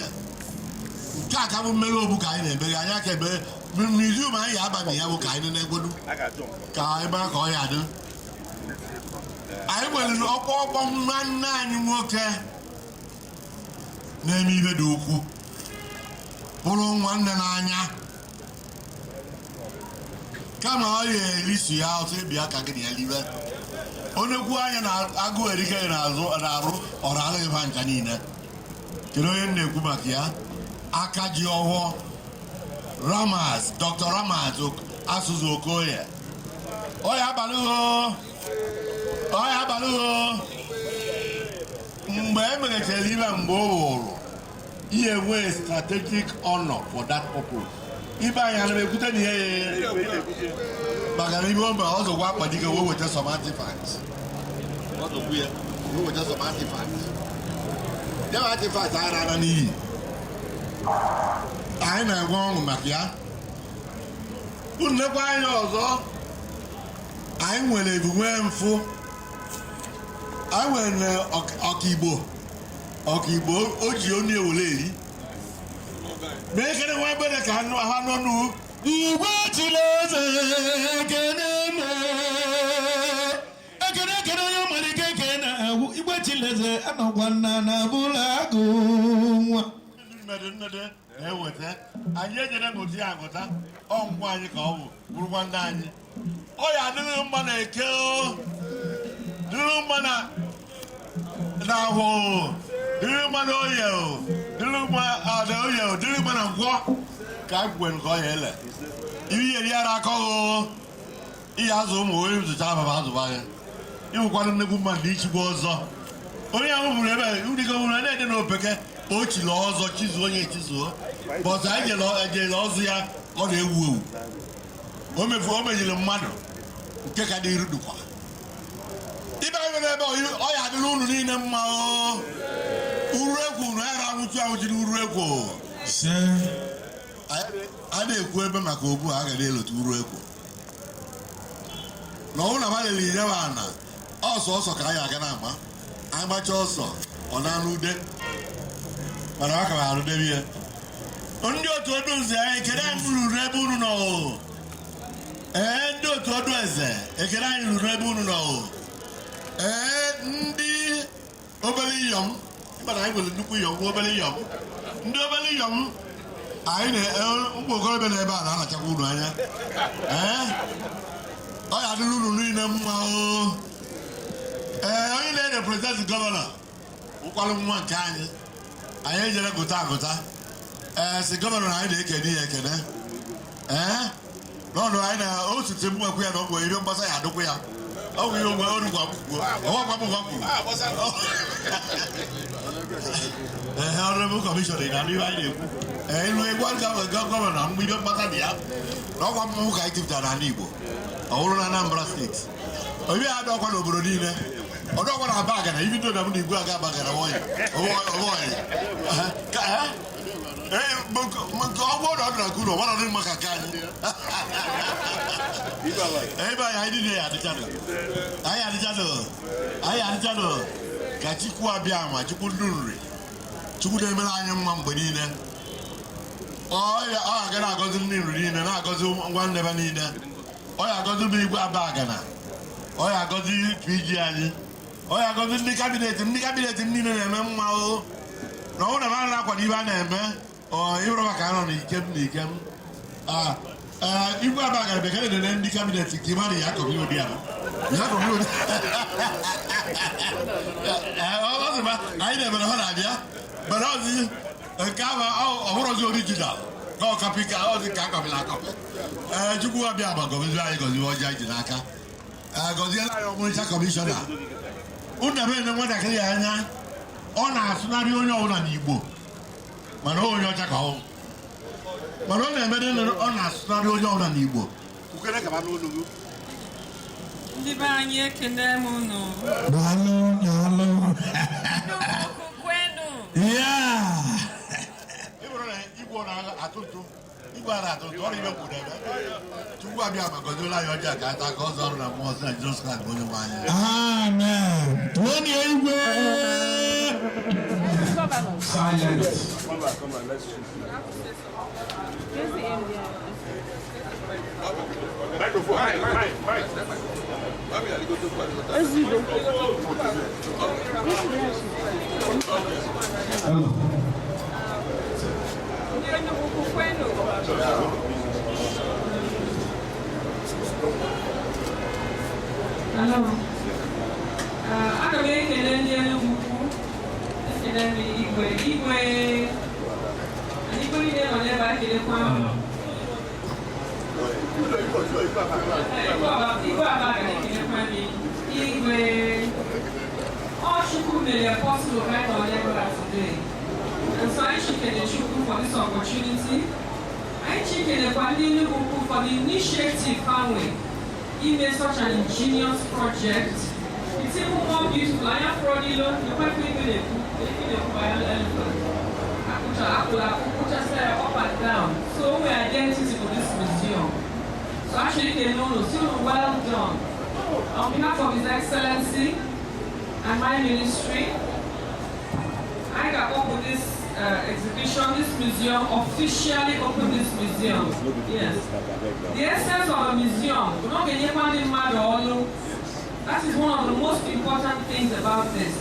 nke a ka bụ mmeri obu ka anyị na-emeghe anya ka ebe muzium anyị ga-abanye ya bụ ka anyị na-egwodu ka anyị mara ka ọ ya dị anyị nwere ọkpọ nwanne anyị nwoke na-eme ihe dị ukwuu bụrụ nwanne n'anya kama ọ ya erisu ya ọsọ ebi aka gị na ya libe onye kwuo anya na agụ erike na-arụ ọrụ alụghị ha ncha niile kedu onye na-ekwu maka ya aka ji ọhụụ Dr. Ramas Asụsụ Okoye ọya abalụghọ mgbe e merechara ibe mgbe o wụrụ ihe nwee strategic honor for that purpose ibe anyị ana ekwute na ihe maka na ibe o mere ọzọgwa akpadike wee weta some artifacts ya artifacts anyị na-ana n'iyi anyị na-enwe ọṅụ maka ya unu nekwa anya ọzọ anyị nwere ebumwe mfụ anyị nwere ọkaigbo o ji onye ewere eri mee ekene nwa ebere ka ha nọ n'u igwe chiri eze ekene onye nwere ike ekene igwe chiri eze anọkwa nna na bụla agụ nwa nnede na-eweta anyị ejere ngụta ya agụta ọgwụgwọ anyị ka ọ bụ bụrụkwa ndị anyị ọ ya adịghị mma na eke dịrị mma na ahụ dịrị mma na oye dịrị mma na nkwọ ka agwụgwe nke ọ ya ele Ibi yeri ara ko iya zo mo we zo cha baba zo ba ye. Iwu kwa nnekwu mmadụ ichigbo ọzọ. Onye ahụ bụrụ ebe ụdịgo bụrụ na-ede n'opeke o chiri ọzọ chizuo onye echizuo. Bọsụ anyị jere ọzọ ya ọ na-ewu ewu. O mejiri mmadụ nke ka dị iru dukwa. Ibe anyị mere ebe ọ ya adịrị unu niile mma o. Uru egwu na ya anwụchu anwụchiri uru egwu. A na-ekwu ebe maka obu a ga na-elote uru egwu. Na ọnwụ na mmadụ liri ya ana ọsọ ka anyị aga na-agba. Agbacha ọsọ ọ na-anụ ude mana aka ma arụdebe ya. Ndị otu odu nze anyị ekele anyị ruru ebe unu nọ. Ndị otu odu eze ekele anyị ruru ebe unu nọ. Ndị obere iyom ịbana anyị nwere nnukwu iyom nwa obere iyom. Ndị obere iyom anyị ụmụ okorobịa na ebe a na-anachakwa unu anya. Ọ ya adịrị unu niile mma o. Onye na-represent gọvanọ ụkwalụ nwa nke anyị ejere gụta agụta si gọvanọ na anyị na-ekene ya ekene n'ọnụ anyị na osute mmekwu ya na ọgwụ iri mgbasa ya adụkwu ya ọgwụ ihe onwe orugwu akwụkwọ ọgwagwabụgwa kwuru ọrụbụ kọmishọn na ihe anyị na-ekwu ilu egwu gọvanọ na mgbe ihe mgbasa dị ya na ọgwa mmụọ ka anyị tipụtara n'ala Igbo ọ bụrụ na Anambra steeti onye ya adọkwa n'obodo niile ọdọkwa na Abagana ibi ndo na m na igwe aga Abagana ọgwụ ọdụ na kwuru ọgbara ọdụ maka ka anyị ebe anyị niile anyị adịchadụ ka Chukwu abịa ma Chukwu ndụ nri Chukwu na-emere anyị mma mgbe niile ọ ga na-agọzi ndị nri niile na-agọzi nwanne ebe niile ọ ya agọzi bụ igwe Abagana ọ ya agọzi PG anyị ọ ya agọzi ndị kabinet m niile na-eme mma o na ọ na-eme na-akwado ibe a na-eme ịbụrụ maka anọ na ikem igwe Abagana bekee na-ene ndị kabinet nke ịmadụ ya akọbi ụdị ya anyị na-emere ha na-abịa mana ọzi nke ahụ ọhụrụzi orijinal ka ọkapịka ọzi ka akọbịla akọpị Chukwu abịa ma gọzie anyị gọzie ọjọọ anyị ji n'aka gọziela anyị ọmụrịcha kọmishọna unu ebe na nwatakịrị ya anya ọ na-asụnarị onye ọbụla n'Igbo mana onye ọcha ka ọ mana ọ na-emede ọ na-asụnarị onye ọbụla n'Igbo Ndị be anyị ekele m unu. Igbo na-atụtụ Igbo na-atụtụ ọrụ ibe kwuru ebe Chukwu abịa ma gọziela anyị ọjọọ ka ata ka ọzọ ọrụ na mmụọ na Jizọs Kraịst bụ onye nwe anyị. Amen. Onye igwe. Silence. Come on, let's choose. Here's the India. Microphone. Mike. Enugwu-Ukwu kwenu. Hello. Aga m ekele ndị Enugwu-Ukwu. Ekele m igwe. Anyị bụrụ ihe nọ n'ebe a kelekwa m. Igwe Abagana ekelekwa m. Igwe. Chukwu mere possible right on level today. And so I should get Chukwu for this opportunity. I should get Enugwu-Ukwu for the initiative family. He made such an ingenious project. It's even more beautiful. I am proud of you. You're quite big by an elephant. I just up and down. So we identity for this museum. So actually, they know, still well done. On behalf of His Excellency and my ministry, I got open this exhibition, this museum, officially open this museum. Yes. The essence of a museum, that is one of the most important things about this.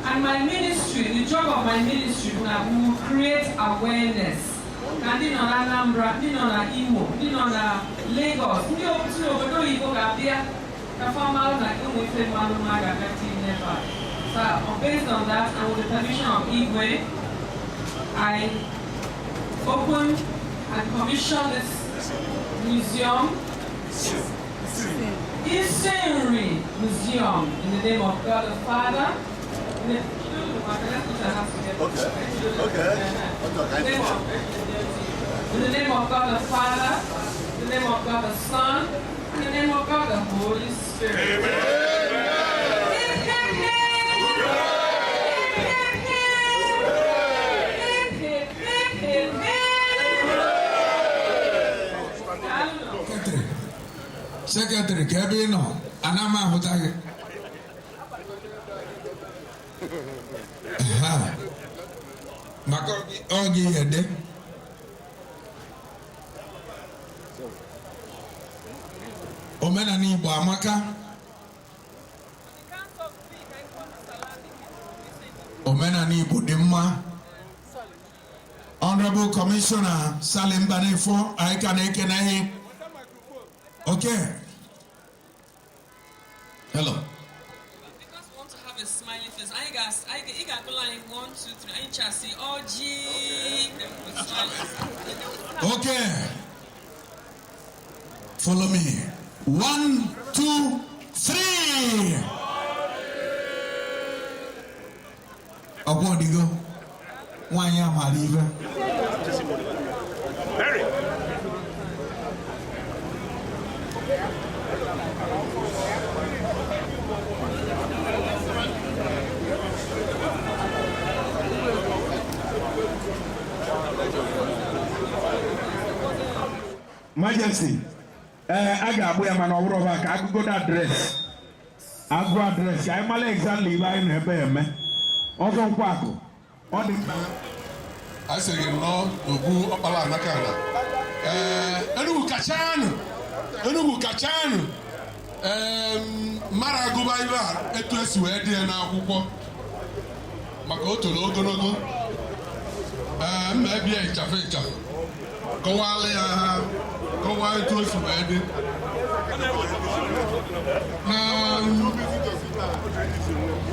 And my ministry, the job of my ministry, will create awareness. And in Anambra, in Imo, in Lagos, so based on that, and with the permission of Igwe, I opened I commissioned this museum, Isi-Nri Museum, in the name of God the Father. In the name of God the Father, in the name of God the Son, in the name of God the Holy Spirit. Amen. Secretary, Kevin, Anama Hotag. Makogi Ogi Hede. Omena ni Amaka. Omena ni Budima. Honorable Commissioner Salim Banefo, I can ekenahi. Okay. Hello. Because we want to have a smiley face. I got line 1, 2, 3. I just see OG. Okay. Follow me. 1, 2, 3. Abodigo. Wanya Maliva. Harry. Majesty, I got boy man over back. I could go that address. I go address. I'm exactly why in her man. Also, Paco. On the I say no, Ugu Opala Nakana. Enugwu Kachanu. Mara Gubaiva, Etus Wedi and Abuko. Makoto Logonogo. Maybe a Chafeta. Go wild to us Wedi.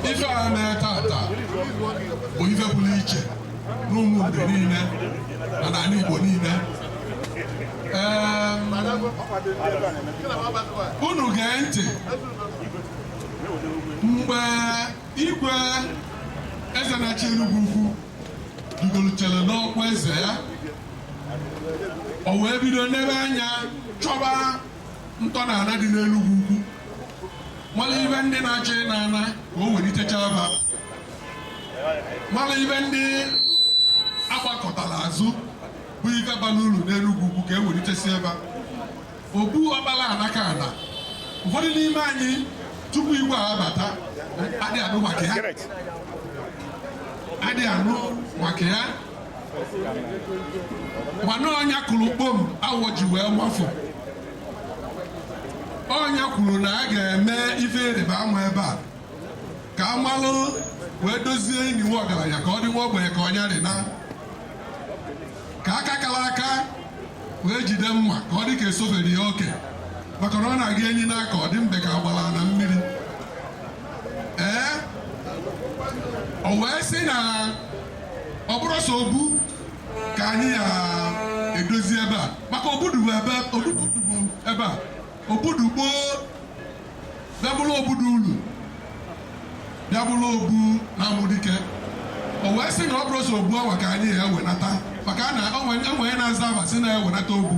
If I am a tata, or if a police. Rumu Benina, and I need Bonina. Unu Gante Mba Igwe Ezanachi Enugwu-Ukwu Dugolu Chele no Kweze ya Owe bido nebe anya Choba Ntona ana di n'Enugwu-Ukwu Mala ibe ndị na-achị na-ana ka o welitecha aba Mala ibe ndị agbakọtala azụ bụ ife bara uru n'Enugwu-Ukwu ka e welitesi ebe obu ọkpala anaka ana ụfọdụ n'ime anyị tupu igwe abata adị anụ maka ya mana ọnya kwuru kpom awọ ji wee nwafọ ọnya kwuru na a ga-eme ife ịrịba ama ebe a ka amalụ wee dozie iwu ọgaranya ka ọ dị nwa ogbenye ka ọnya dị na ka aka kala aka wee jide mma ka ọ dị ka esofere ya oke maka na ọ na-aga enyi n'aka ọ dị mbe ka agbara na mmiri o wee sị na ọ bụrụ sọ obu ka anyị ya edozi ebe a maka obudu ebe a obudu gboo bịabụrụ obudu ulu bịabụrụ obu na amụdike o wee sị na ọ bụrụ sọ obu awa ka anyị ya ewenata maka enwe na-aza aba si na ewenata obu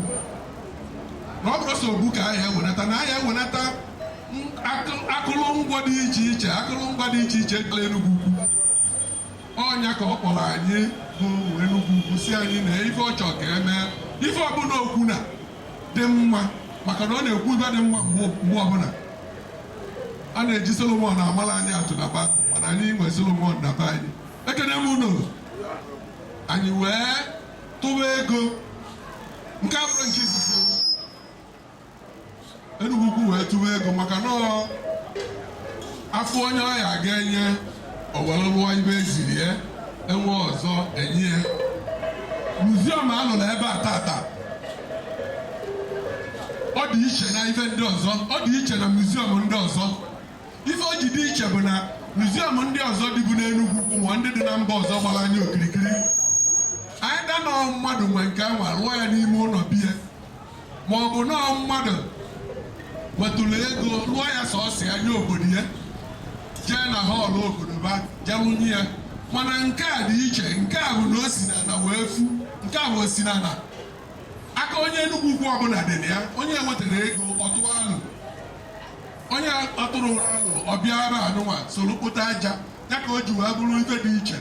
na ọ bụrụ sọ obu ka anyị ewenata na anyị ewenata akụrụngwa dị iche iche ekele Enugwu-Ukwu ọnya ka ọ kpọrọ anyị bụ Enugwu-Ukwu si anyị na ife ọ chọrọ ka eme ife ọbụla okwu na dị mma maka na ọ na-ekwu ibe dị mma mgbe ọbụla a na-eji Solomon amala anyị atụ na ba mana anyị nwe Solomon na be anyị ekene m unu anyị wee tụwa ego nke abụrụ nke ifufe Enugwu-Ukwu wee tụwa ego maka na afọ onye ọya ga-enye owere lụọ ibe eziri ya enwe ọzọ enye ya muziọm alụrụ ebe a tata ọ dị iche na ife ndị ọzọ ọ dị iche na muziọm ndị ọzọ ife o ji dị iche bụ na muziọm ndị ọzọ dịbu n'Enugwu-Ukwu ma ndị dị na mba ọzọ gbara anyị okirikiri anyị da nọọ mmadụ nwe nke anwa rụọ ya n'ime ụlọ biya ma ọ bụ nọọ mmadụ wetụrụ ego lụọ ya sọsọ ya nye obodo ya jee na họọlụ obodo ba jelụnye ya mana nke a dị iche nke a bụ na o si n'ala wee fu nke a bụ o si n'ala aka onye Enugwu-Ukwu ọbụla dị na ya onye wetara ego ọtụrụ alụ onye ọtụrụ alụ ọbịa ebe anụnwa soro kpụta aja ya ka o ji wee bụrụ ife dị iche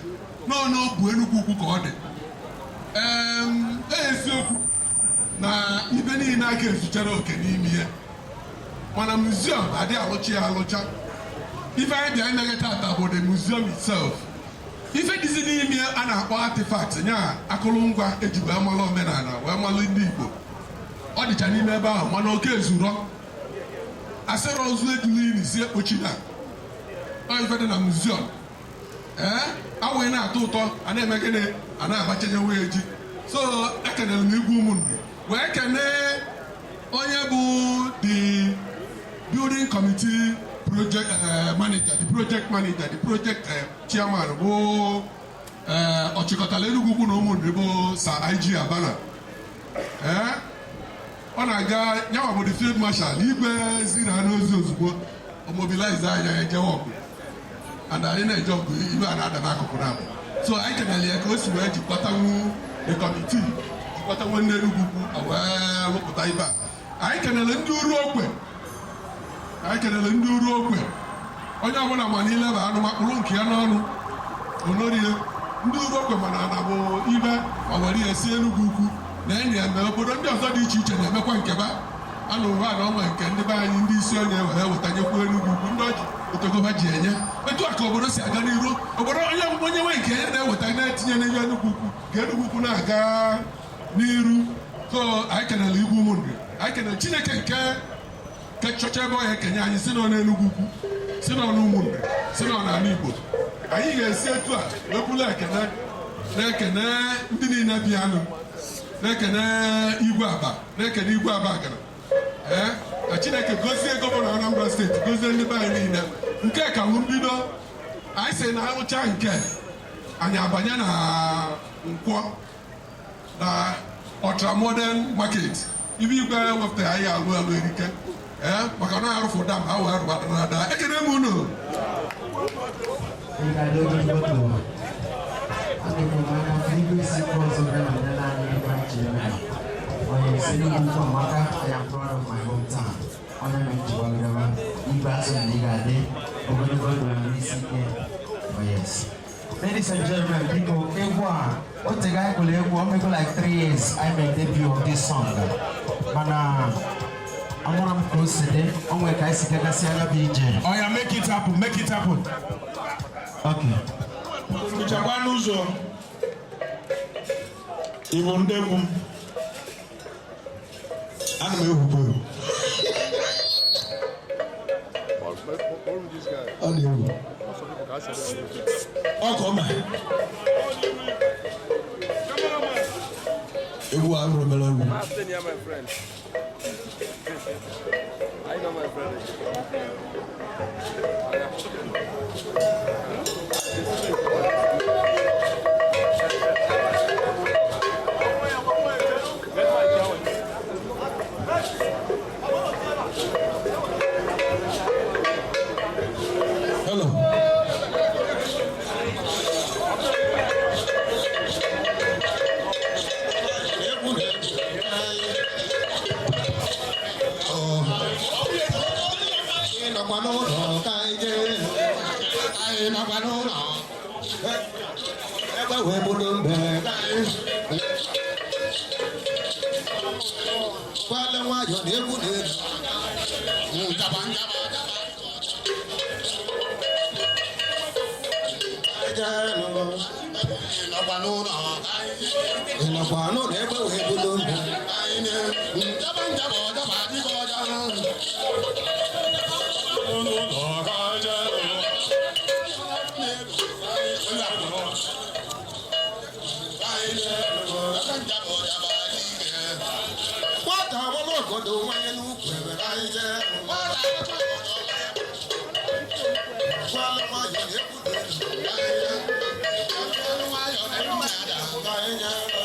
n'obu Enugwu-Ukwu ka ọ dị eziokwu na ibe niile a ga-ezuchara oke n'ime ya mana muziọm adị alụcha ya alụcha ife anyị bịa imeghe tata bụ the museum itself ife dịzi n'ime a na-akpọ artifact nya akụrụngwa eji wee malụ omenala wee malụ ndị Igbo ọ dịcha n'ime ebe ahụ mana oke ezurọ asịrị ozu ejulini si ekpochi na ife dị na muziọm awee na-atọ ụtọ a na-eme gịnị a na-agbachanye wee ji so ekenere m igwe ụmụnne wee kenee onye bụ the building committee project manager, the project chairman bụ ọchịkọtala Enugwu-Ukwu na ụmụnne bụ Sir IG Abana ọ na-aga nyawa bụ the field marshal igwe ziri ha n'ozi ozugbo o mobilize anya ejewe ọgụ and anyị na-eje ọgụ ibe a na-ada n'akụkụ na abụ so anyị kenere ya ka o si wee jikọtanwu the committee jikọtanwu ndị Enugwu-Ukwu wee lụpụta ibe a anyị kenere ndị uru okwe onye ọbụla ma niile bụ anụmakpụrụ nke ya n'ọnụ onorie ndị uru okwe mana na bụ ibe owere ya si Enugwu-Ukwu na enyi ya mee obodo ndị ọzọ dị iche iche na-emekwa nkeba anụ ụwa na ọnwa nke ndị be anyị ndị isi onye were wetanyekwu Enugwu-Ukwu ndị ọjị otogoba ji enye etu a ka obodo si aga n'iru obodo onye nwe nke ya na-eweta na-etinye n'ihe Enugwu-Ukwu ka Enugwu-Ukwu na-aga n'iru so anyị kenere igwe ụmụnne anyị kenere Chineke nke chọcha ebe ọhịa kenye anyị si nọ n'Enugwu-Ukwu si nọ n'ụmụnne si nọ n'ala Igbo anyị ga-esi etu a wepụla ekene na-ekene ndị niile bịanụ na-ekene igwe aba gara ka Chineke gozie gọvanọ Anambra steeti gozie ndị be anyị niile nke ka bụ mbido anyị si na arụcha nke anyị abanye na Nkwọ na ultramodern market ibe igwe wepụtara anyị alụ erike maka na arụfụ dam ha wee rụbadada ekene m unu Ladies and gentlemen, people, what the guy will make like 3 years I made debut of this song. I'm gonna close today. I'm going to see BJ. Oh yeah, make it happen. Okay. Uchabanuzo. Ibondegu. I'm going oh, come on. My friend. I know my friend. Hello. Well,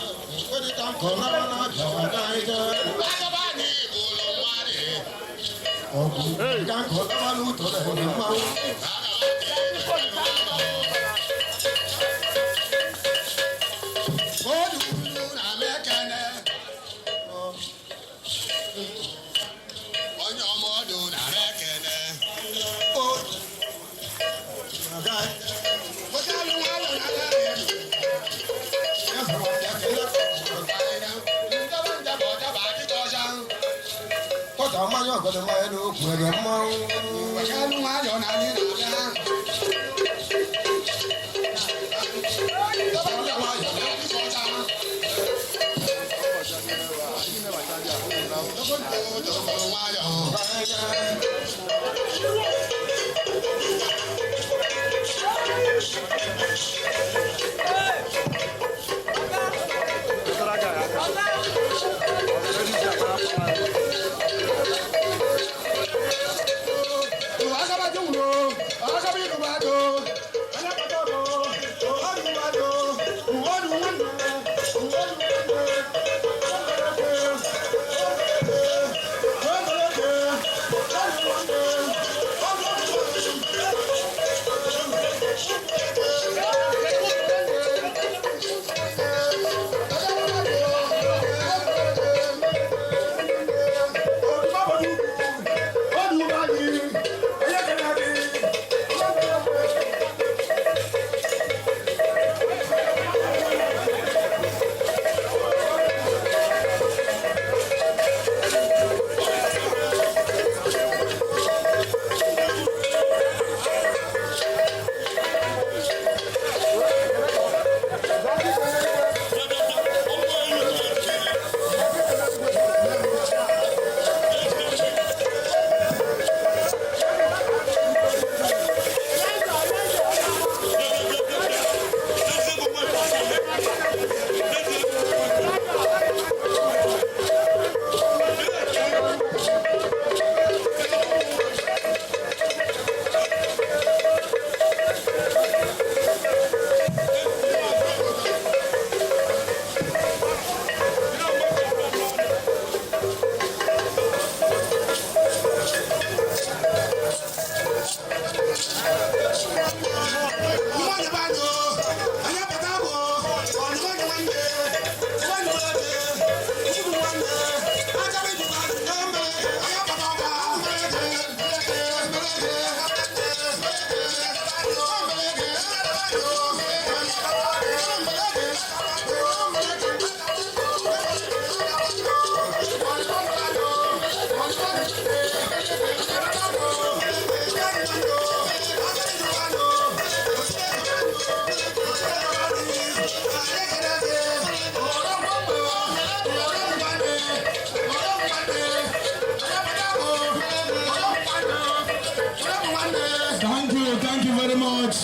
Thank you very much.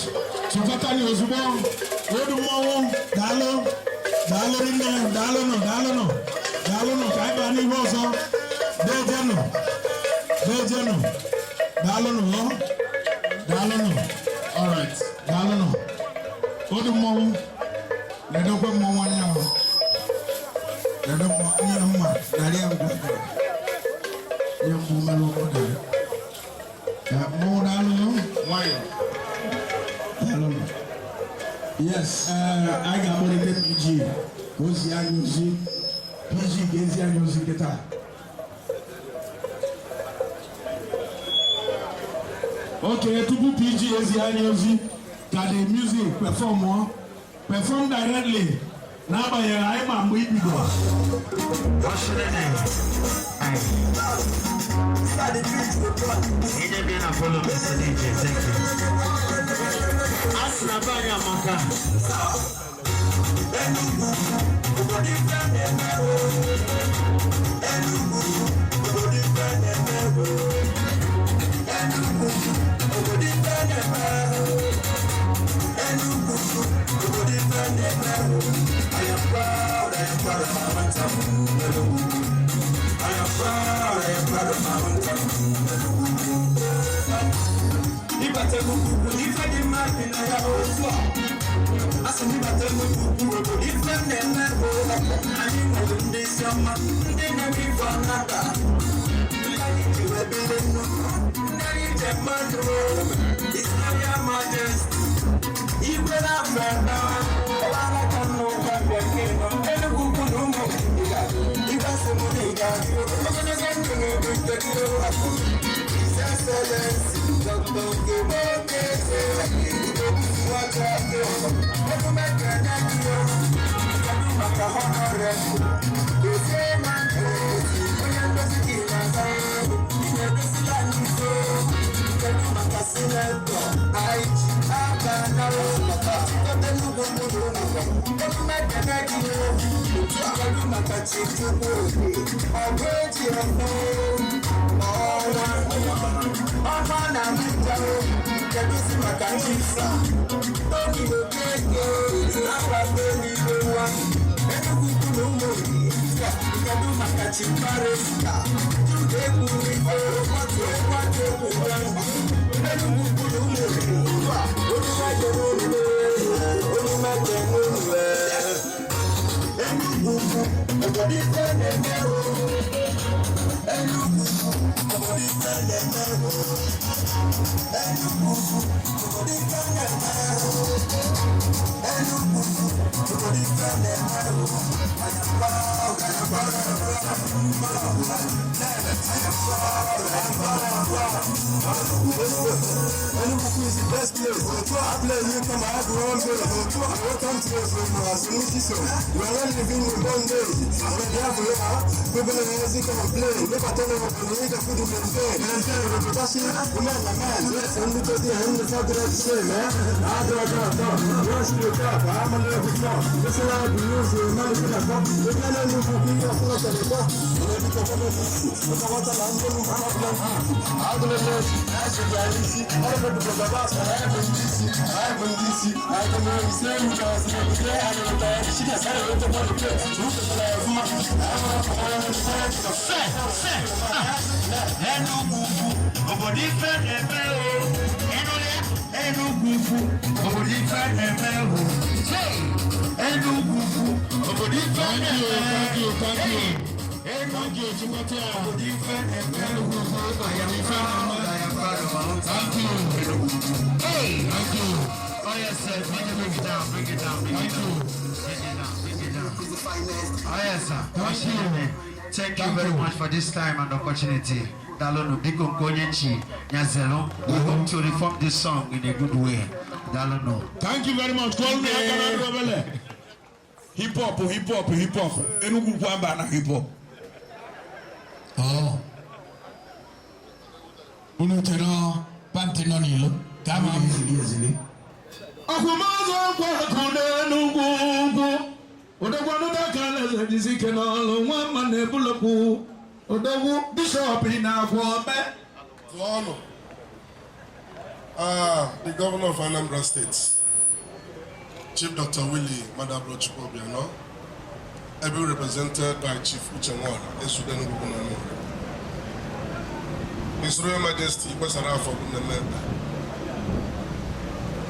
Chifatani Ozubo, Odumo, Dalo, Dalo, Kaibani Rosa, Dejano, Dalo. All right, Dalo. Odumo, Ledopo Mowania, Ledopo Yama, Dariam Gada, Yamumelo. Yes, I got money to PG. Who's the annual PG gets the annual guitar. Okay, to put PG as the annual got the music perform directly. Now by your I'm a baby go. What should I name? He didn't be a follow Mr. DJ, thank you. Asnabaya Maka. I am proud of my mountain. I am proud of my mountain. bata Enugwu-Ukwu n'ife dị mma dị na ya otu a. Asị m bata Enugwu-Ukwu obodo ife na-eme bụ anyị nwere ndị isi ọma ndị na-eme ife ọnata. Ndị anyị ji wee biri nnukwu ndị anyị ji mmadụ His Royal Majesty igwe na-afọ ebe ọwa alaka nnukwu bekee nọ Enugwu-Ukwu na ụmụ igwe sị m na ị ga-adị ogologo ndụ na-ebu ntekiri akụ. His Excellency Dr. Nkemeke maka honorable eze na onye ndozi gị na-aza na-edozila n'iso kedu maka sinetọ IG aka na maka chịkọta Enugwu-Ukwu ekumekene gị kedu maka Chijukwu ọgụ eji ọfọ ọnwa na Abuja keduzi maka Chisa Tony Okeke na-akwado n'igwe nwa Enugwu-Ukwu na ụmụoyi kedu maka Chiparesta Jude Ekwuife kwatu egwu Enugwu-Ukwu na ụmụoyi olumejere Enugwu-Ukwu obodo ife na-eme Enugwu-Ukwu obodo ife na-eme Enugwu-Ukwu obodo ife na-eme Enugwu-Ukwu obodo ife na-eme Enugwu-Ukwu is the best place. I play you come out around here. Welcome to us from Sunisiso. We are not living in bondage. We have people in music and play. Look at all of the music food in the day. And then the production, man. Let's only go there and the father of the same, man. I do. Rush to the top. I'm a little top. This is how the music, man, is going to come. We can only do the full of the top. And then we can come and see. Look at what I'm doing. I'm going to do it. As you can see, all of the brothers, I have been DC. I can know the same because they are the she has had a little bit of it. Look at the Enugwu-Ukwu obodo ife na-eme Enugwu-Ukwu obodo ife na-eme Enugwu-Ukwu obodo ife na-eme Thank you. Hey, thank you. Oh yes, sir. Bring it down. Oh yes, sir. Thank you very much for this time and opportunity. Dalono, Biko Konyenchi, Nyazelo. We hope to reform this song in a good way. Dalono. Thank you very much. Call me hip hop. Enugwu-Ukwu amba na hip hop. Oh. Unu tero panti no nilo. Kama mzili. Akumazo kwa kune Enugwu-Ukwu. Odogwu anudakala zizike n'ọlụ nwa mma na-ebulokwu. Odogwu bishop ina-akwọbe. The governor of Anambra State, Chief Dr. Willie Madabro Chukwuobiano, ably represented by Chief Uchenwar, Esudenugwu. His Royal Majesty, Ibasarafa Bunemebe,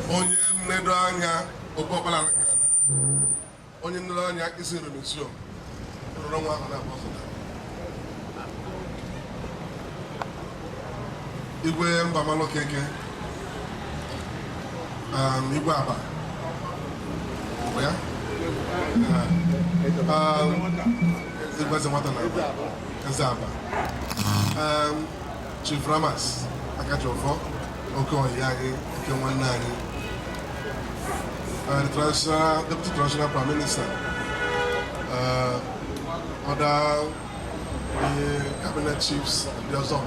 Onye Nedo Anya, Obopala Nakana, Onye Nedo Anya, Isi-Nri Museum, Rongwa Hana Igwe Mbamalo Keke, Igwe Aba. Where? It was a Watanaba. Chief Ramas, Akajofo, Oko Yagi, Kewanani, the Deputy Traditional Prime Minister, other cabinet chiefs, the other.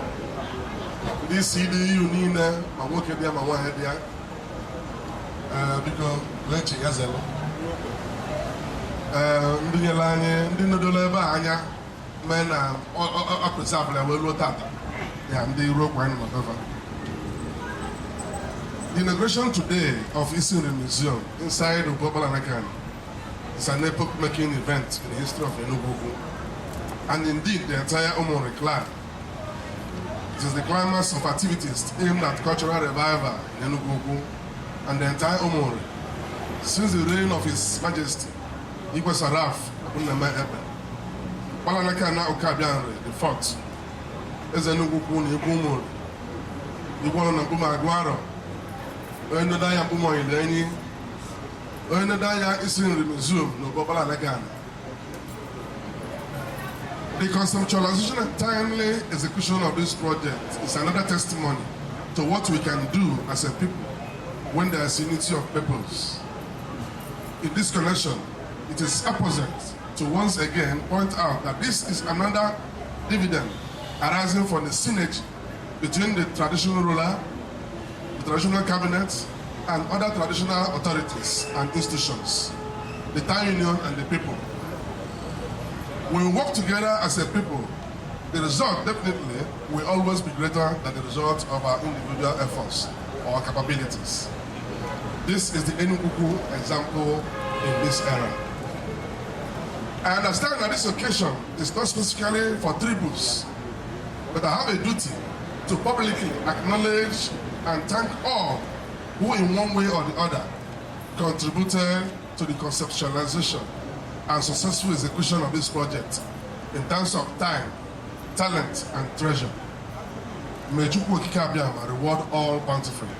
This CD Unina, my work here, my one head here, because let's see, ndị nyere anyị ndị nọdụrụ ebe anya mee na ọpụsapụla wee ruo tata ya ndị ruo kwa anyị maka. The inauguration today of Isi-Nri Museum inside Ubobala Nakan is an epoch-making event in the history of Enugwu-Ukwu, and indeed the entire Omori clan It is the climax of activities aimed at cultural revival in Enugwu-Ukwu and the entire Omori since the reign of His Majesty Igwe Saraf Uneme Ebe. Balanaka na Okabianri, the fourth, is Enugwu-Ukwu na Igwe Omori. Igwe na Mbuma Agwaro, onye daya Mbuma Ilenyi, onye daya Isi-Nri Museum no Balanaka. The conceptualization and timely execution of this project is another testimony to what we can do as a people when there is unity of purpose. In this connection, it is apposite to once again point out that this is another dividend arising from the synergy between the traditional ruler, the traditional cabinet, and other traditional authorities and institutions, the town union and the people. When we work together as a people, the result definitely will always be greater than the result of our individual efforts or capabilities. This is the Enugwu-Ukwu example in this era. I understand that this occasion is not specifically for tributes, but I have a duty to publicly acknowledge and thank all who in one way or the other contributed to the conceptualization and successful execution of this project in terms of time, talent, and treasure. May Chukwu Okike Abiama reward all bountifully.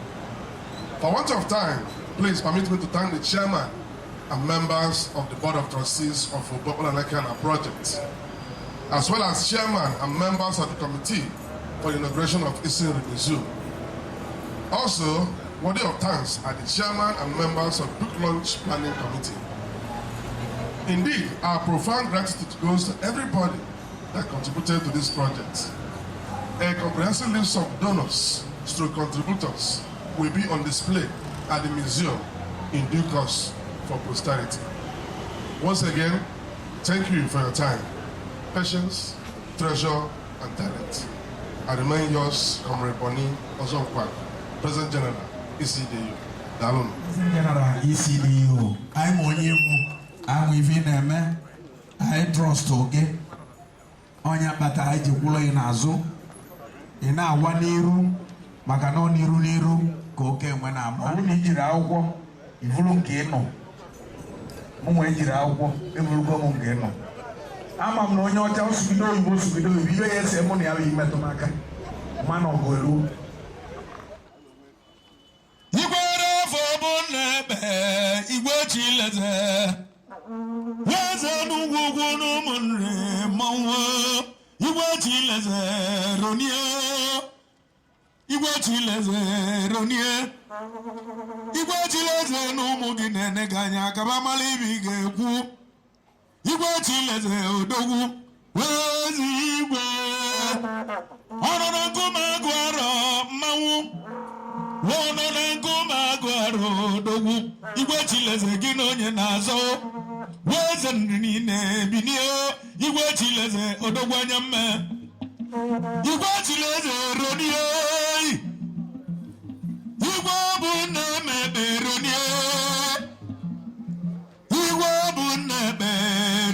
For want of time, please permit me to thank the chairman and members of the Board of Trustees of the Obolanakana project, as well as chairman and members of the committee for the inauguration of Isi-Nri Museum. Also, worthy of thanks are the chairman and members of the Book Launch Planning Committee. Indeed, our profound gratitude goes to everybody that contributed to this project. A comprehensive list of donors through contributors will be on display at the museum in due course for posterity. Once again, thank you for your time, patience, treasure, and talent. I remain yours, Comrade Boni Ozonkwa, President General, ECDU. Dalun. President General, ECDU. I'm Onyimu. I'm within them. I trust okay. Onya bata haji kulo inazo. Ina waniru. Makano niru. Koke mwena ama. Uni jira uko. Ivulu ngeno. Mwe jira uko. Ivulu kwa ngeno. Ama mnonyo ocha usubido ibu subido. Ibe yese moni yawi imeto maka. Mano gwelu. Igwere fobo nebe. Igwe chileze. Weze Enugwu-Ukwu n'ụmụnri mmanwụ Igwe Chileze ronie Igwe Chileze ronie Igwe Chileze n'ụmụ gị na-ene gị anya kaba mara ibi ga-ekwu Igwe Chileze odogwu wezi igwe ọnụ na nkume agụ arọ mmanwụ ọnụ na nkume agụ arọ odogwu Igwe Chileze gị na onye na-azọ Weze nri na-ebinio Igwe Chileze odogwu anya mme Igwe Chileze ronie Igwe bụ na-emebe ronie Igwe bụ na-ebe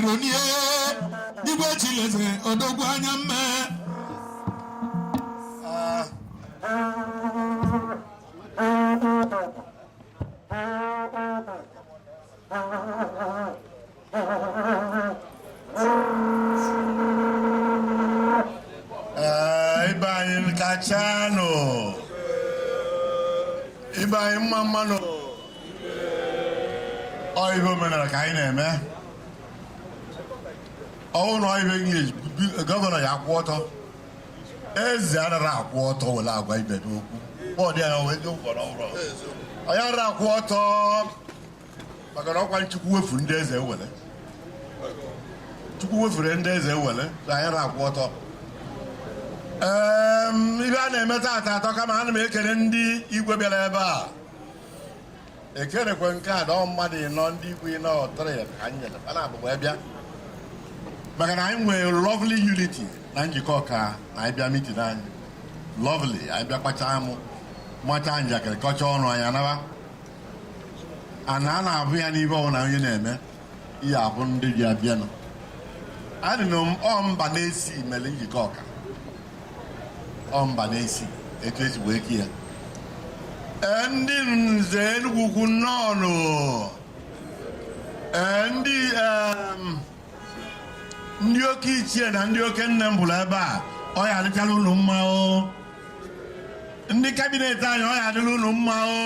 ronie Igwe Chileze odogwu anya mme Ibrahim Kachano Ibrahim Mamano Oibo menara ka anyị na-eme ọwụ na oibo English gọvanọ ya akwụ ọtọ eze anara akwụ ọtọ wele agwa ibe n'okwu ọ dị ya wee dị ụkwụ n'ọrụ ọ ya nara akwụ ọtọ maka na ọkwa Chukwu wefuru ndị eze ewele Chukwu wefuru ndị eze ewele so anyị nara akwụ ọtọ ibe a na-eme taata atọ kama ana m ekele ndị igwe bịara ebe a ekelekwe nke a dọọ mmadụ ịnọ ndị igwe ịnọ tịrị ka anyị nyere a na-abụ wee bịa maka na anyị nwere lovely unity na njikọ ka na anyị bịa mitin anyị lovely anyị bịa kpacha mụ macha njakịrị kọcha ọnụ anyị anaba a na-abụ ya n'ibe ọbụla onye na-eme ihe abụ ndị ji abịanụ adị na mba na-esi mere njikọ ọka ọmba na-esi etu esi wee kie ndị nze Enugwu-Ukwu nnọọ ndị oke ichie na ndị oke nne m bụrụ ebe a ọ ya adịchala unu mma o ndị kabinet anyị ọ ya adịla unu mma o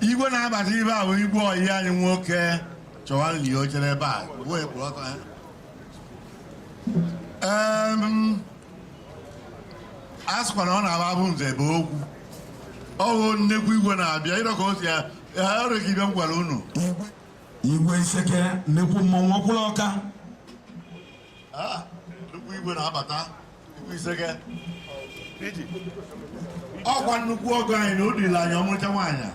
igwe na-abata ibe a bụ igwe oyi anyị nwoke chọwa nli ochere ebe a wee kwụrụ ọtọ ya a sịkwa na ọ na-aba bụ nze bụ okwu ọhụ nnekwu igwe na-abịa ịrọ ka o si ya ọrụ ka ibe m gwara unu igwe Iseke nnekwu mmọnwụ ọkwụrụ ọka nnukwu igwe na-abata igwe Iseke ọkwa nnukwu ọgụ anyị na o dịla anyị ọmụcha nwaanyị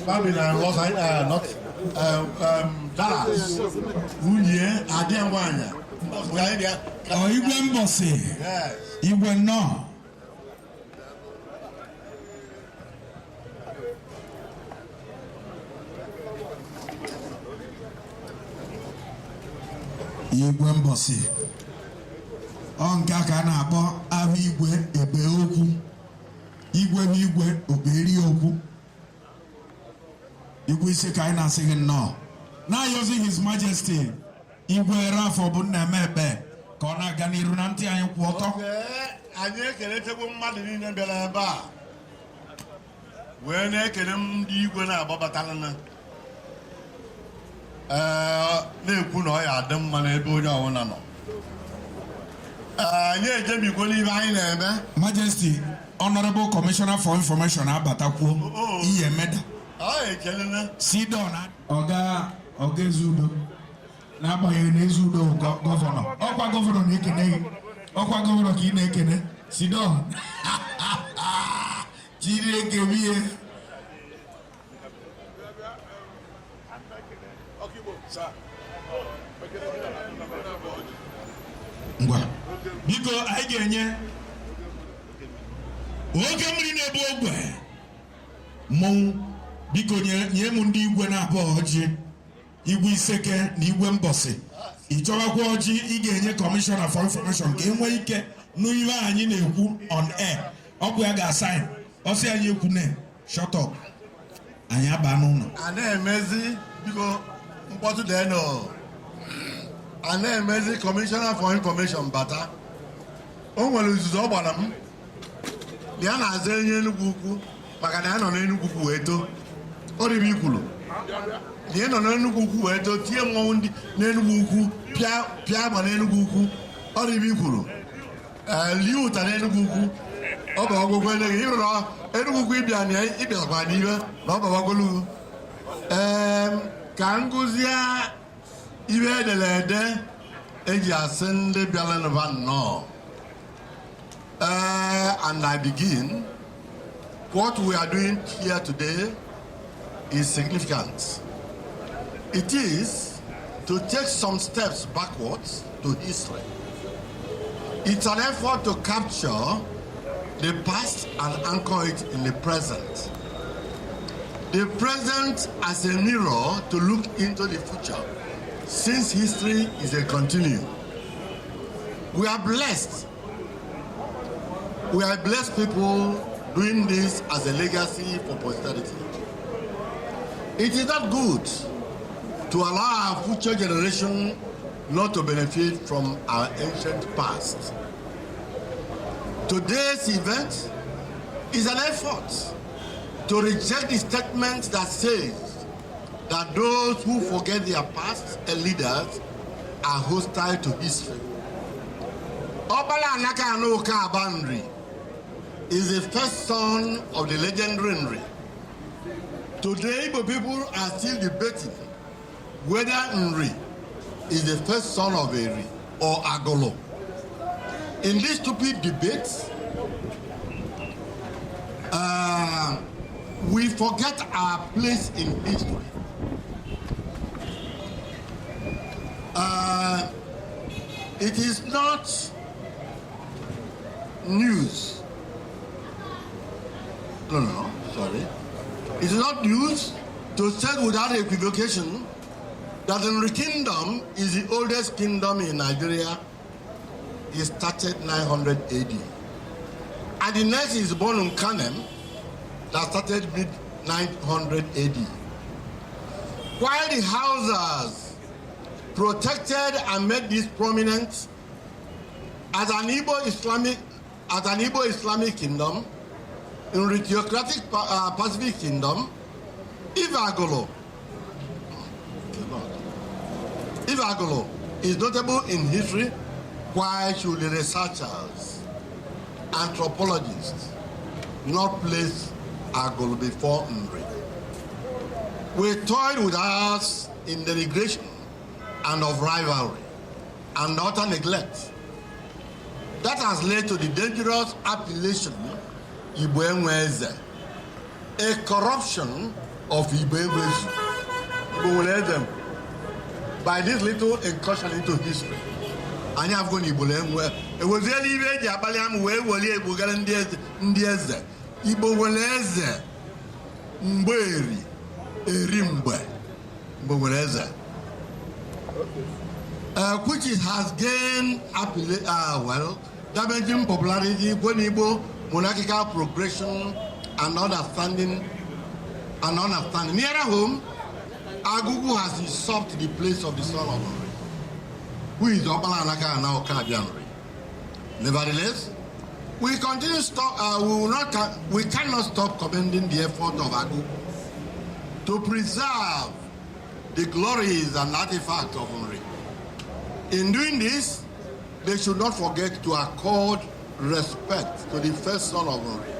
Babylon Dallas nwunye adịa nwaanyị igwe mbọsị igwe nnọọ igwe mbọsị ọ nke a ka a na-akpọ ahụ igwe ebe okwu igwe bụ igwe oberi okwu igwe Iseke anyị na-asị gị nnọọ na-ayọzi His Majesty igwe Rafọ bụ Nneme Ekpe ka ọ na-aga n'iru na ntị anyị kwụ ọtọ anyị ekelechekwa mmadụ niile bịara ebe a wee na-ekele ndị igwe na-agbabatara na-ekwu na ọ ya adị mma n'ebe onye ọbụla nọ anyị ejebikwo n'ibe anyị na-eme Majesty Honorable Commissioner for Information abatakwuo ihe meda Sidon ọga Ezeudo n'agbanyeghị na Ezeudo gọvanọ ọkwa gọvanọ na-ekene gị ọkwa gọvanọ ka ị na-ekene Sidon jiri ekebe ihe ngwa biko anyị ga-enye oge mmiri na-ebu ogwe mmọnwụ biko nye m ndị igwe na-abụ ọjị igwe Iseke na igwe mbọsị ịchọwakwa ọjị ị ga-enye Commissioner for Information ka e nwee ike nụ ihe anyị na-ekwu on air ọ bụ ya ga-asaịn ọsị anyị ekwu na shut up anyị aba n'ụlọ a na-emezi biko mkpọtụ deno a na-emezi Commissioner for Information bata o nwere izuzu ọ gbara m ya na-aza enye Enugwu-Ukwu maka na ya nọ n'Enugwu-Ukwu wee too ọ dịbụ ikwuru na ya nọ n'Enugwu-Ukwu wee too tie mmọnwụ ndị n'Enugwu-Ukwu pịa agba n'Enugwu-Ukwu ọ dịbụ ikwuru lie ụta n'Enugwu-Ukwu ọ bụ ọgwụgwọ eleghị ịrụrụ Enugwu-Ukwu ịbịakwa n'ihe na ọ bawagolu ka ngụzie ihe ederede eji asị ndị bịara n'ụba nnọọ and I begin. What we are doing here today is significant. It is to take some steps backwards to history. It's an effort to capture the past and anchor it in the present. The present as a mirror to look into the future, since history is a continuum. We are blessed. We are blessed people doing this as a legacy for posterity. It is not good to allow our future generation not to benefit from our ancient past. Today's event is an effort to reject the statement that says that those who forget their past and leaders are hostile to history. Obala Anaka Anoka Abanri is the first son of the legendary Nri. Today, Igbo people are still debating whether Nri is the first son of Eri or Agolo. In this stupid debate, we forget our place in history. It is not news. Sorry. It is not news to say without equivocation that Nri Kingdom is the oldest kingdom in Nigeria. It started 900 AD. And the next is Bonum Kanem, that started mid-900 AD. While the Hausas protected and made this prominent as an Igbo Islamic kingdom, in the theocratic Pacific kingdom, Ivagolo is notable in history, why should the researchers, anthropologists, not place Agolo before Nri? We toyed with us in denigration and of rivalry and utter neglect. That has led to the dangerous appellation Igbo Enweze, a corruption of Igbo Enweze. By this little incursion into history, I have gone Igbo Enwe. It was really very Abaliam way where Igbo Ndieze, Igbo Enweze, Mberi, Erimbe, Mboweze. Which it has gained damaging popularity when Igbo monarchical progression and understanding. Nearer home, Agugu has usurped the place of the son of Nri, who is Opala Anaka and now Kabianri. Nevertheless, we continue we cannot stop commending the effort of Agugu to preserve the glories and artifacts of Nri. In doing this, they should not forget to accord respect to the first son of Nri,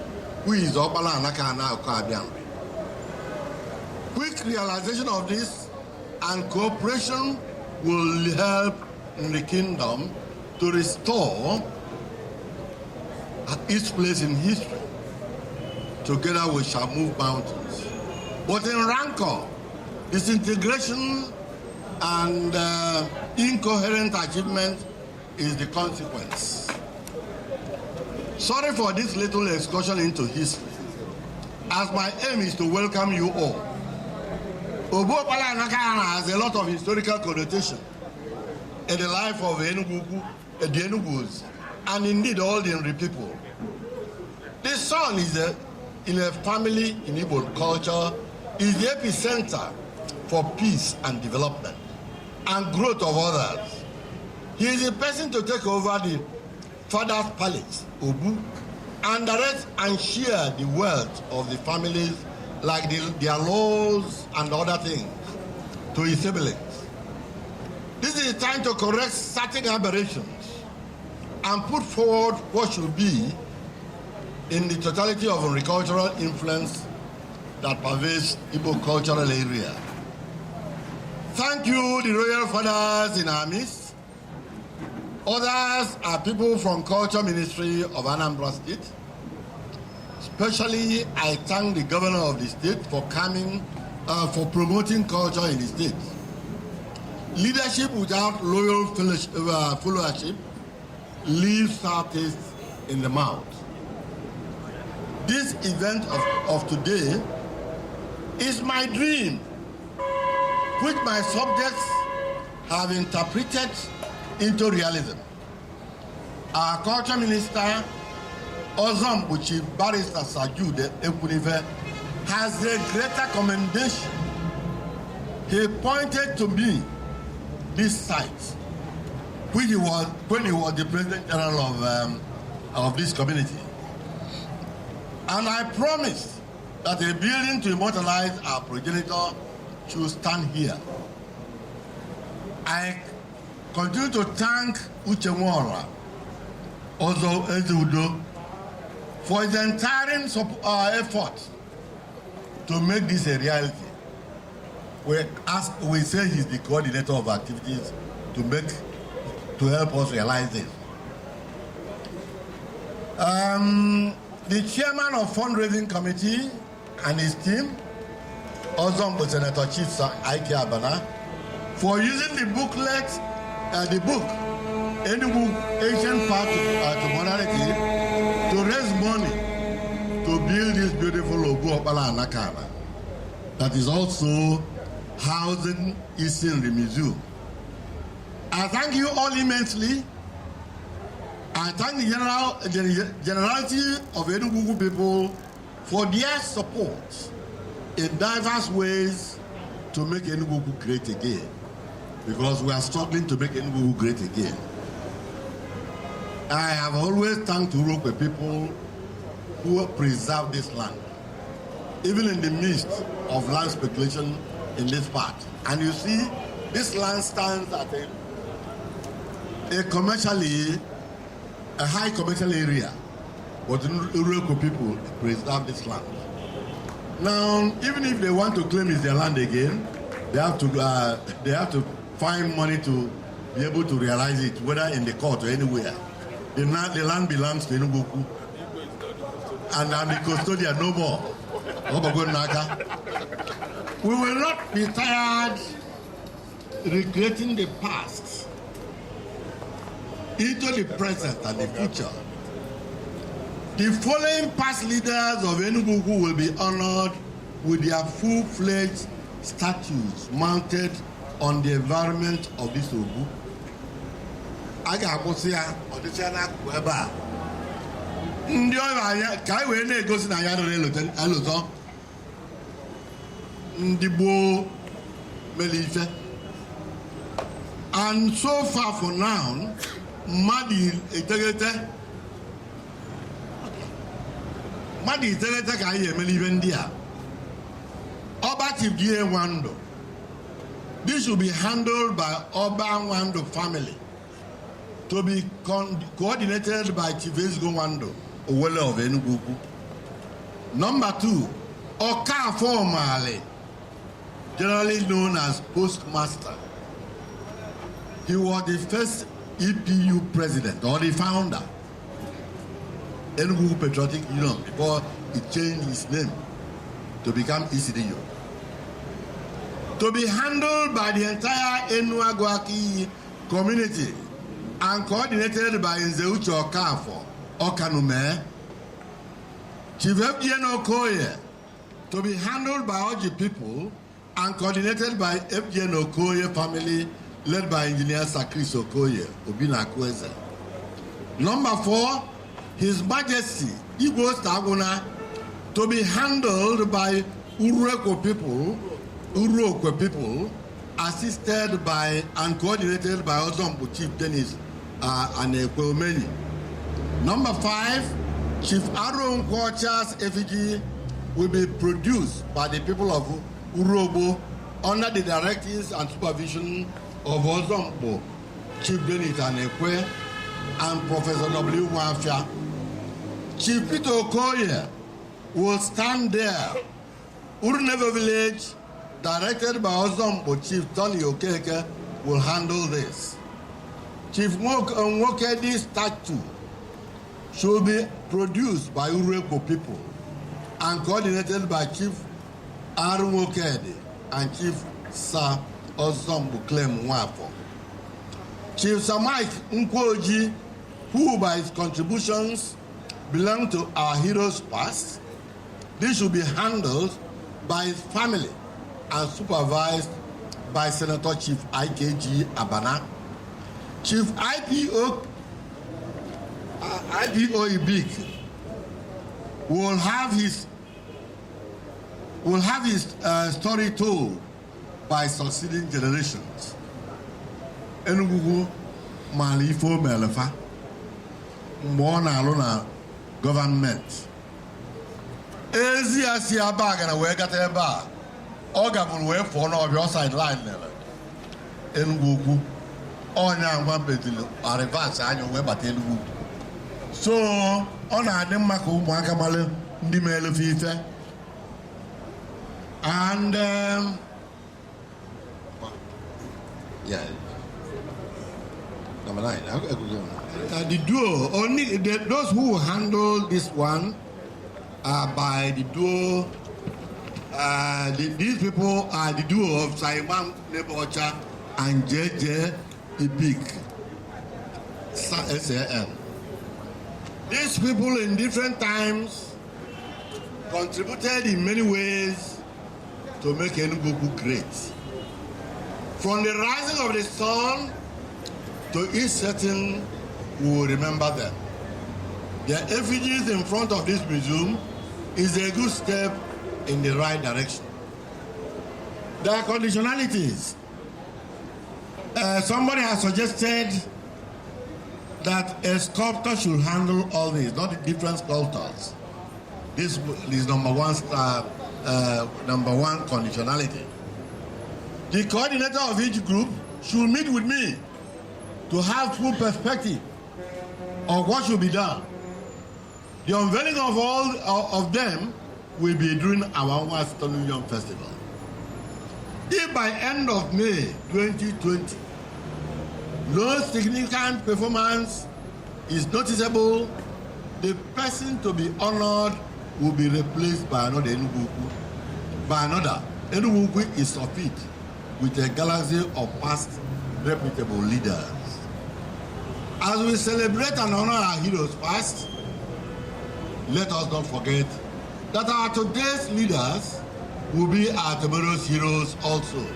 who is Opala Anaka and now Kabianri. Quick realization of this and cooperation will help the kingdom to restore its place in history. Together we shall move mountains. But in rancor, disintegration and incoherent achievement is the consequence. Sorry for this little excursion into history, as my aim is to welcome you all. Obo Opala Anaka has a lot of historical connotation in the life of Enugwu-Ukwu, the Enugus, and indeed all the Nri people. The son is in a family in Igbo culture, is the epicenter for peace and development and growth of others. He is the person to take over the father's palace, Obu, and direct and share the wealth of the families, like their laws and other things, to his siblings. This is the time to correct certain aberrations and put forward what should be in the totality of agricultural influence that pervades Igbo cultural area. Thank you, the royal fathers in our midst. Others are people from Culture Ministry of Anambra State. Especially, I thank the governor of the state for coming, for promoting culture in the state. Leadership without loyal followership leaves sour taste in the mouth. This event of today is my dream, which my subjects have interpreted into realism. Our culture minister, Ozambuchi Barrister Sajude Ekunife, has a greater commendation. He pointed to me this site, which he was when he was the President General of this community. And I promised that a building to immortalize our progenitor should stand here. I continue to thank Uche Mwora, also Ezudo, for his entire effort to make this a reality. We say he's the coordinator of activities to help us realize this. The chairman of fundraising committee and his team, also Senator Chief Ike Abana, for using the booklet, the book, Enugwu Ancient Path to Modernity, to raise money to build this beautiful Obu Opala Anakana that is also housing Isi-Nri Museum. I thank you all immensely. I thank the generality of Enugwu-Ukwu people for their support in diverse ways to make Enugwu-Ukwu great again, because we are struggling to make Enugwu-Ukwu great again. I have always thanked Urokwe people who preserve this land, even in the midst of land speculation in this part. And you see, this land stands at a high commercial area, but the Urokwe people preserve this land. Now, even if they want to claim it's their land again, they have to find money to be able to realize it, whether in the court or anywhere. The land belongs to Enugwu-Ukwu, and I'm the custodian no more. We will not be tired recreating the past into the present and the future. The following past leaders of Enugwu-Ukwu will be honored with their full-fledged statues mounted on the environment of this Ogu. Ndị ọrụ anya ka anyị wee na-egosi na ya rere alụtọ ndị gboo mere ife. And so far for now, mmadụ iteghete ka anyị emere ife ndị a. Oba Chief G.A. Nwando. This should be handled by Oba Nwando family, to be coordinated by Chief Ezgo Nwando, Owele of Enugwu-Ukwu. Number 2, Okafor Omale, generally known as Postmaster. He was the first EPU president, or the founder, Enugwu Patriotic Union, before he changed his name to become ECDU. To be handled by the entire Enugwu-Ukwu community and coordinated by Nzeuche Okafor, Okanume. Chief FGN Okoye, to be handled by Oji people and coordinated by FGN Okoye family, led by Engineer Sakris Okoye, Obina Kweze. Number 4, His Majesty Igbo Staguna, to be handled by Urokwe people, assisted by and coordinated by Ozombo Chief Dennis Anekwe Omeni. Number 5, Chief Aaron Kwocha's effigy will be produced by the people of Urobo under the directives and supervision of Ozombo Chief Dennis Anekwe and Professor W. Mwafia. Chief Peter Okoye will stand there. Urunevo Village, directed by Ozombo Chief Tony Okeke, will handle this. Chief Nwokedi's statue should be produced by Ureko people and coordinated by Chief Aaron Nwokedi and Chief Sir Ozombo Clem Nwafo. Chief Sir Mike Nkwoji, who by his contributions belong to our heroes past, this should be handled by his family and supervised by Senator Chief IKG Abana. Chief IPO Ibik will have his story told by succeeding generations. Enugwu Malifo Melefa, Mwana Alona government. Ezi Asia bag and a way got a bar. Ogabul way for no of your sideline level. Enugwu on young one betil or advance annual web at Enugwu. So on a Nemaku Makamale Dimele Fife and yeah. Number 9. The duo, only those who handle this one are by the duo. These people are the duo of Simon Nebocha and JJ Ibik. SAN. These people in different times contributed in many ways to make Enugwu great. From the rising of the sun to its setting, we will remember them. Their effigies in front of this museum is a good step in the right direction. Their conditionalities. Somebody has suggested that a sculptor should handle all these, not the different sculptors. This is number one conditionality. The coordinator of each group should meet with me to have full perspective of what should be done. The unveiling of all of them will be during our Western Union Festival. If by end of May 2020, no significant performance is noticeable, the person to be honored will be replaced by another Enugwu-Ukwu. Enugwu-Ukwu is of it with a galaxy of past reputable leaders. As we celebrate and honor our heroes past, let us not forget that our today's leaders will be our tomorrow's heroes also.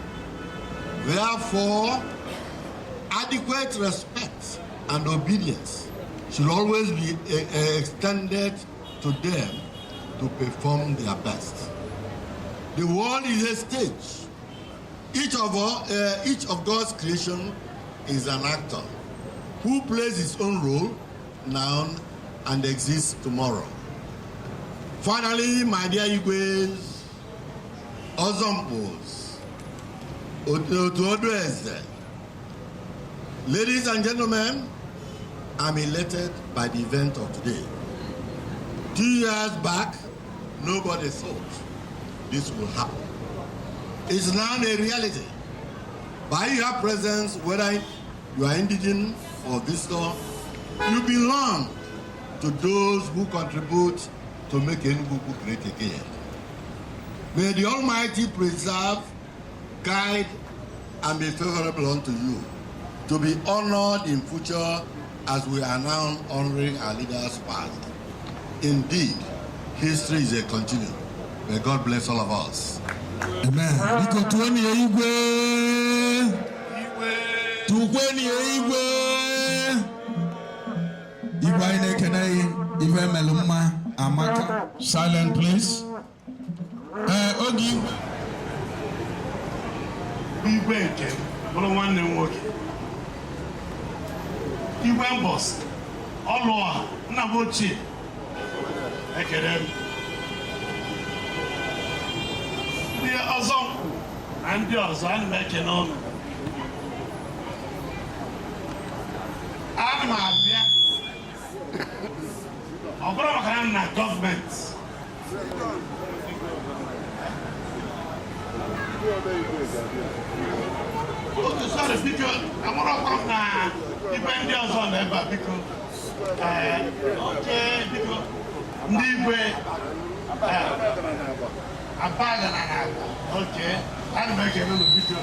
Therefore, adequate respect and obedience should always be extended to them to perform their best. The world is a stage. Each of God's creation is an actor who plays his own role now and exists tomorrow. Finally, my dear Igwes, Ozompos, Otuodueze, ladies and gentlemen, I'm elated by the event of today. 2 years back, nobody thought this will happen. It's now a reality. By your presence, whether you are indigent or visitor, you belong to those who contribute to make Enugwu-Ukwu great again. May the Almighty preserve, guide, and be favorable unto you, to be honored in future as we are now honoring our leaders past. Indeed, history is a continuum. May God bless all of us. Amen. Biko tuweni igwe. Tukweni igwe. Igwe anyị na-ekene ife melumma amaka. Silent, please. Ogi. Igwe nke bụrụ nwanne m nwoke. Igwe mbọs ọlụọha nna m ochie ekele m. Ndị ọzọ na ndị ọzọ ana m ekele ọnụ. Ana m abịa ọ bụrụ maka na gọọmenti. Okay, sorry, because I want to come now. Depend on the because okay, because okay, I'm making a little video.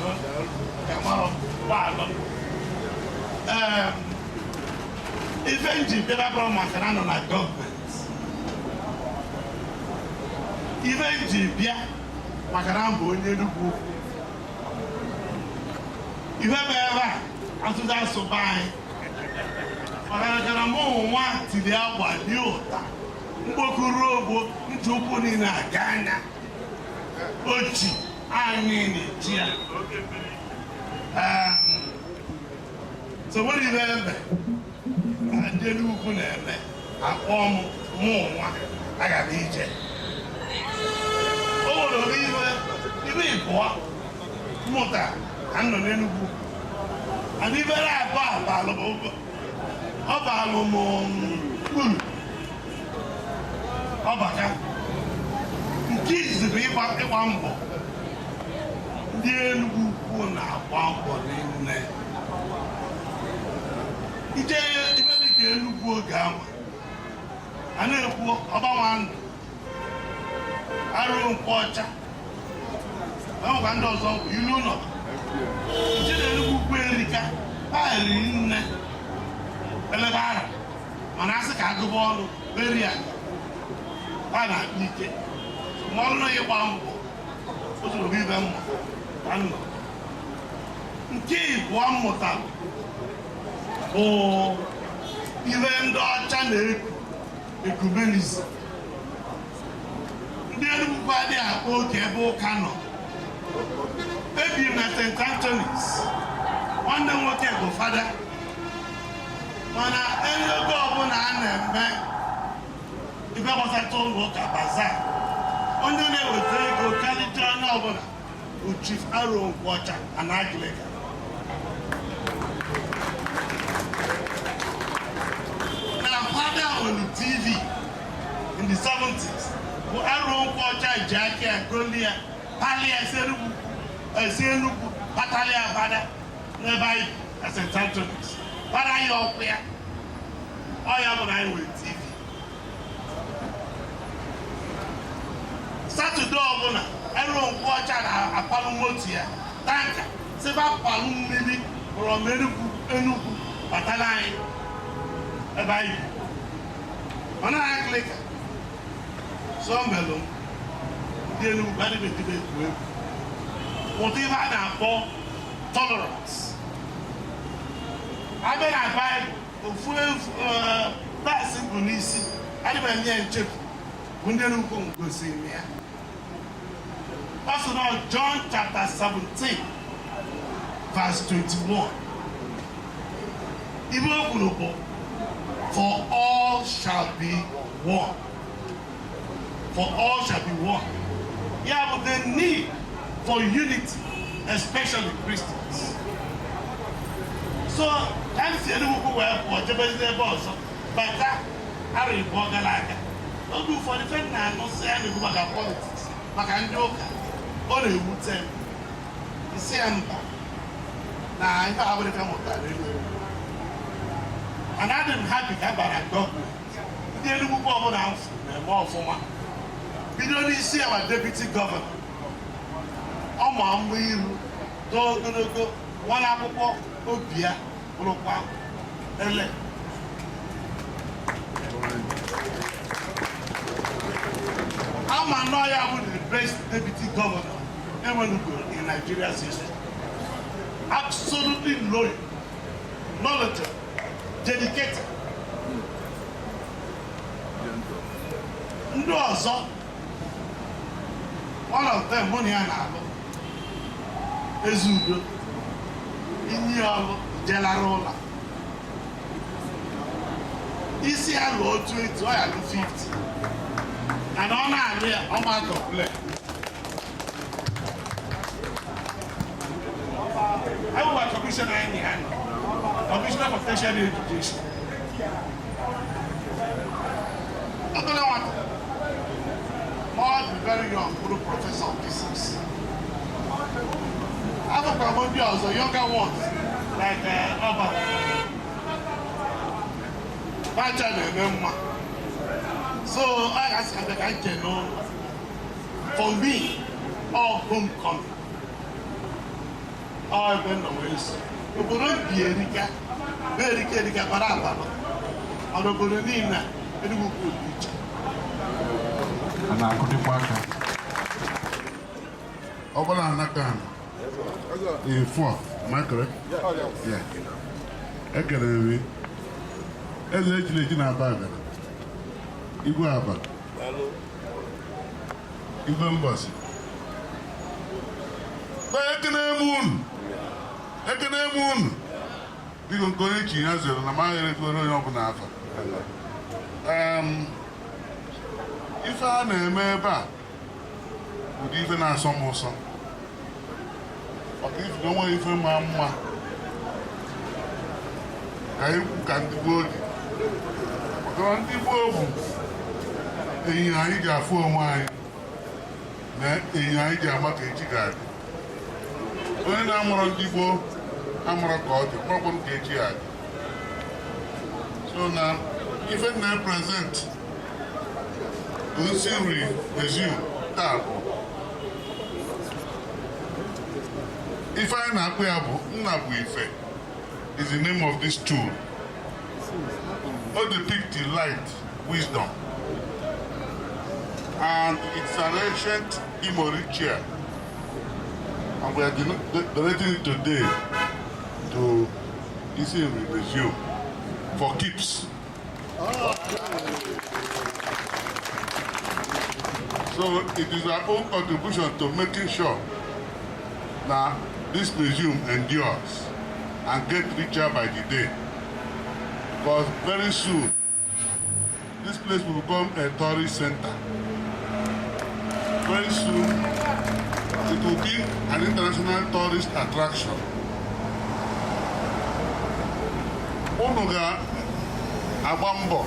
Eventually, there are problems on our government. Eventually, yeah, Makarambo in Enugwu. You have ever, after that, so by Makarambo want to the hour, Yota, Bokurobo, Tupuni, Ghana, Ochi, I mean it, so what do you have? I didn't look on them. I form more. I got DJ. Oh, the river, you mean what? Mota, and the Enugwu. And even I bought Obaka. Kids the people at the Wambo. The Enugwu now, Wambo in there. Ije ibe dị ka Enugwu oge ahụ a na-ekwu ọgbanwa ndụ arụ nkwụ ọcha enwekwa ndị ọzọ bụ ilu ụlọ ije na Enugwu-Ukwu erika ha riri nne elebe ara mana asị ka agụba ọnụ beri ya ha na-akpa ike ma ọrụ na ịgba mbọ o zuru ibe mmụta ka nnọ nke ịbụọ mmụtara bụ ihe ndị ọcha na-eku ekumenism. Ndị Enugwu adịghị akpa oke ebe ụka nọ. Ebiri na St. Anthony's, nwanne m nwoke bụ fada, mana ego ọbụla a na-eme ibe gbasata ụlọ ụka bazaar, onye na-eweta ego karịcha onye ọbụla bụ Chief Aro Nkwọcha and Anglican. Na fada on TV in the 70s bụ Aro Nkwọcha ji aka ya goli ya pali ya esi Enugwu kpatali ya fada n'ebe anyị na St. Anthony's, fada ya ọkụ ya ọ ya bụ na anyị nwere TV. Satọde ọbụla Aro Nkwọcha na-akpalụ moto ya tanka sịba kpalụ mmiri from Enugwu batala anyị ebe anyị ọ naghị Anglican. So melụ ndị Enugwu adịbedebe egwu egwu ụdị ihe a na-akpọ tolerance. Abịa na Baịbụl ofu pasị bụ n'isi adịbanye nchefu bụ ndị Enugwu gosiri ya. That's John chapter 17, verse 21. Even for all shall be one. For all shall be one. Yeah, but the need for unity, especially Christians. So, that's the Enugwu where Jebezide also, but that are in Bogalaga. Don't do for the fact that I'm not saying Enugwu about politics, but I'm joking. Ọ na-ewute isi ya mba na ihe abụrịka mụtara elu. And adị m happy ka bara gọọmenti ndị Enugwu ọbụla na-eme ọfụma bido n'isi ya deputy governor ọ ma mma iru too ogologo nwa akwụkwọ obi ya bụrụkwa ele. Ama nọ ya bụ the best deputy governor in Nigeria's history. Absolutely loyal, knowledgeable, dedicated. Ndị ọzọ, one of them money a na-alụ Ezudo, inyi ọlụ jelara ụlọ. Isi ya lụọ 20, ọ ya lụ 50. And on our way, I'm out of play. I was a commissioner in the hand, commissioner for tertiary education. I don't know what. All very young, good professor of physics. I have a problem also, younger ones, like Oba. So I ask that I can know, for me, all homecoming, all event of ways. We couldn't be Erika, Baraba, or the Bolonina, Enugwu-Ukwu beach. And I couldn't work. Obala Nakan, in 4, am I correct? Yeah. Ekeremi, Ezechile Jinabaga. Igwe Aba, Igwe Mbasi. Ekene Moon. Biko nkone chi ya zero na mahere kwere onye ọbụla afa. Ife a na-eme ebe a ụdị ife na-asọ m ụsọ. Maka ife onwe ife ma mma ka ikwu ka ndị gboo dị. Maka ndị gboo bụ enyi anyị ga-afụ onwe anyị na enyi anyị ga-ama ka echi ga-adị. Onye na-amụrụ ndị gboo amụrụ ka ọ dị mkpọkpọ nke echi adị. So na ife na-represent Isi-Nri resume taa bụ ife anyị na-akpụ ya bụ Nnabuife is the name of this tool. O depict the light, wisdom. And it's an ancient Imo ritual. And we are donating it today to Isi-Nri Museum for keeps. So it is our own contribution to making sure that this museum endures and get richer by the day. Because very soon, this place will become a tourist center. Very soon, it will be an international tourist attraction. Unu ga-agba mbọ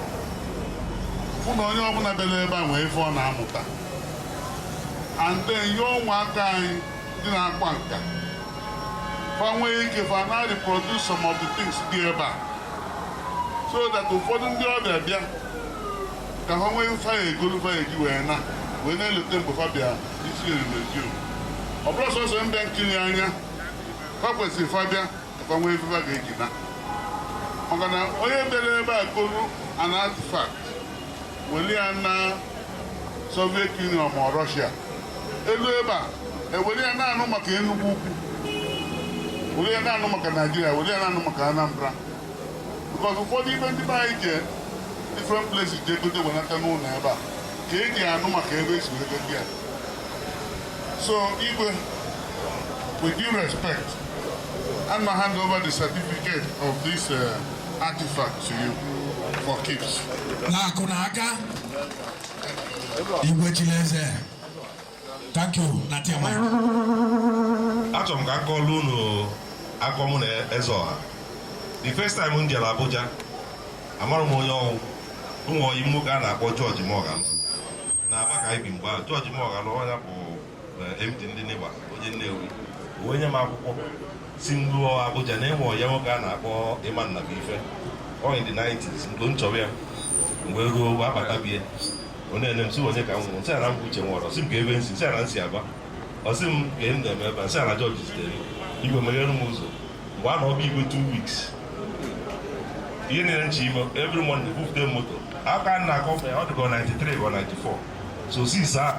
hụ na onye ọbụla bịara ebe a nwee ife ọ na-amụta. And then your ụmụaka anyị dị na-akwa nka fa nwee ike fa na-reproduce some of the things dị ebe a, so that ụfọdụ ndị ọbịa bịa ka ha nwee faya egolu faya eji wee na-eleta mgbe fa bịa Isi-Nri Museum. Ọ bụrụ sọsọ mbịa nkiri anya fa kwesịrị fa bịa ka fa nwee ife fa ga-eji na maka na onye bịara ebe a golu an artifact weli ya na Soviet Union ma Russia elu ebe a eweli ya na-anụ maka Enugwu-Ukwu, weli ya na-anụ maka Nigeria, weli ya na-anụ maka Anambra, because ụfọdụ ibe ndị be anyị je different places je gote wenata n'ụlọ ebe a ka e ji anụ maka ebe esi wee gote ya. So Igwe, with due respect, I'm going to hand over the certificate of this artifact to you for keeps. Nakunaka Igwe Chileze. Thank you, Natiama. Atom ka akọlu no akọmu na Ezoha. The first time in Abuja, amara m onye ọhụụ ụmụ oyi nwoke a na-akpọ George Morgan. Na Abaka ibi mgba George Morgan onye bụ MD ndị Neba, onye Nnewi. Onye m akwụkwọ si m ruo Abuja na enwe onye nwoke a na-akpọ Iman Nabife. All in the 90s, mgbe m chọrọ ya mgbe ruo abata bie onye ene m si onye ka m nwụrụ nsị a na m uche nwụrụ ọsị m ka ebe nsi nsị a na nsi aba ọsị m ka m na-eme ebe nsị a na George zitere Igwe meghere m ụzọ mgbe a na ọbụ Igwe 2 weeks ihe niile nchi ime every morning bufute moto aka m na-akọ ọ dịka 93 or 94 so since a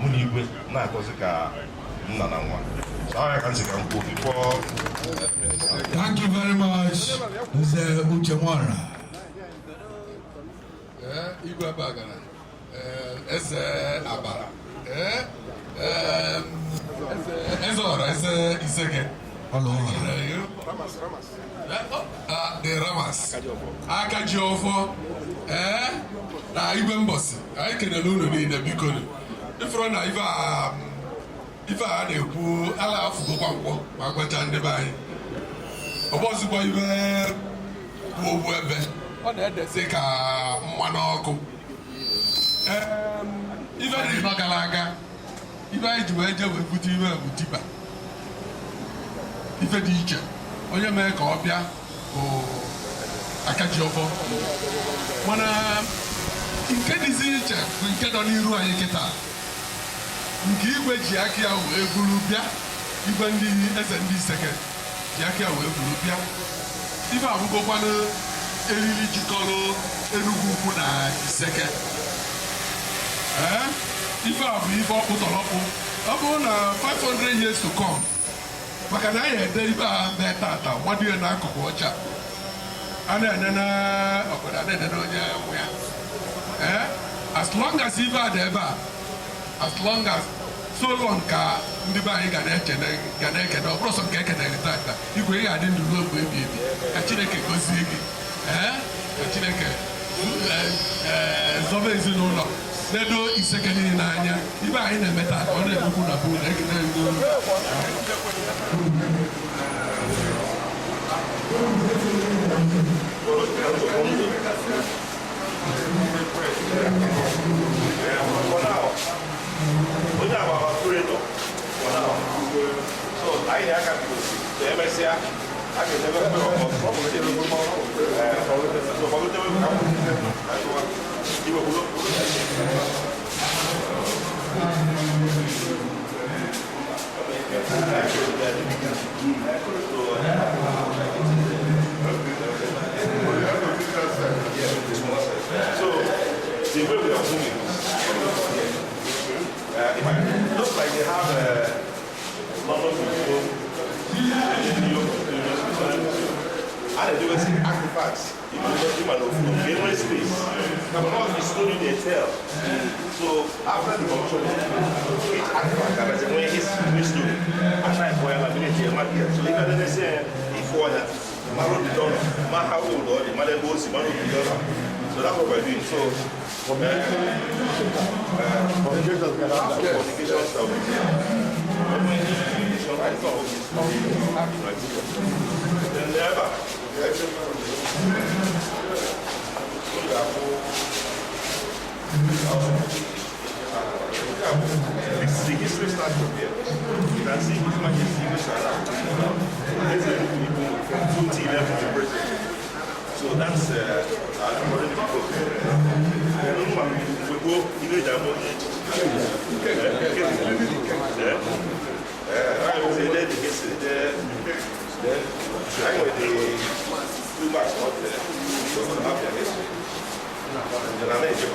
mụ na Igwe na-akọzi ka nna na nwa. Thank you very much, Mr. Uchemwara. Igwe Bagana, Eze Abara, Ezora, Eze Iseke. Hello. The Ramas. Akajiofo, na Igwe Mbosi. I can alone in the Bikoni. If you're not ife a na-ekwu ala afụgokwa nkwọ ma gwacha ndị be anyị ọbọzikwa ibe bụ ogbu ebe ọ na-edesi ka mmanụ ọkụ ife dị nọ gara aga ife anyị ji wee je wee bute ibe bụ tipa ife dị iche onye mee ka ọ bịa bụ Akajiofo mana nke dịzi iche bụ nke nọ n'iru anyị kịta nke Igwe ji aka ya wee buru bịa Igwe ndị eze ndị Iseke ji aka ya wee buru bịa ife abụgokwanụ eriri jikọrọ Enugwu-Ukwu na Iseke ife a bụ ife ọkpụtọrọkpụ ọ bụrụ na 500 years to come maka na anyị ede ife a mee tata mmadụ ya n'akụkụ ọcha a na-ene na obodo a na-ene na onye nwe ya as long as ife a dị ebe a as long as so long ka ndị be anyị ga na-ekene ọ bụrụ sọ nke ekenere tata Igwe ị ga-adị ndụ ruo mgbe ebi ebi ka Chineke gozie gị ka Chineke zọba ezinụlọ nedo Iseke niile n'anya ibe anyị na-eme tata ọ na-edokwu na bụ na ekene onye agbaba kureto so anyị na-aka bidosi to emesịa a ga-edebe so the way we are moving it looks like they have a lot of people And they see artifacts. You know, in space. Now, all the story they tell. So after the commission, each artifact has a way his story. And I boil a minute here, so you can say before that, Maro the donor, my how old or the mother goes, Maro the donor. So that's what we're doing. So this is the history starts from here. You can see His Majesty English around. From 2011 to present. So that's already people. We go, you know, that one. I would say that the history there. I know the too much out there. So have their history. And I make it.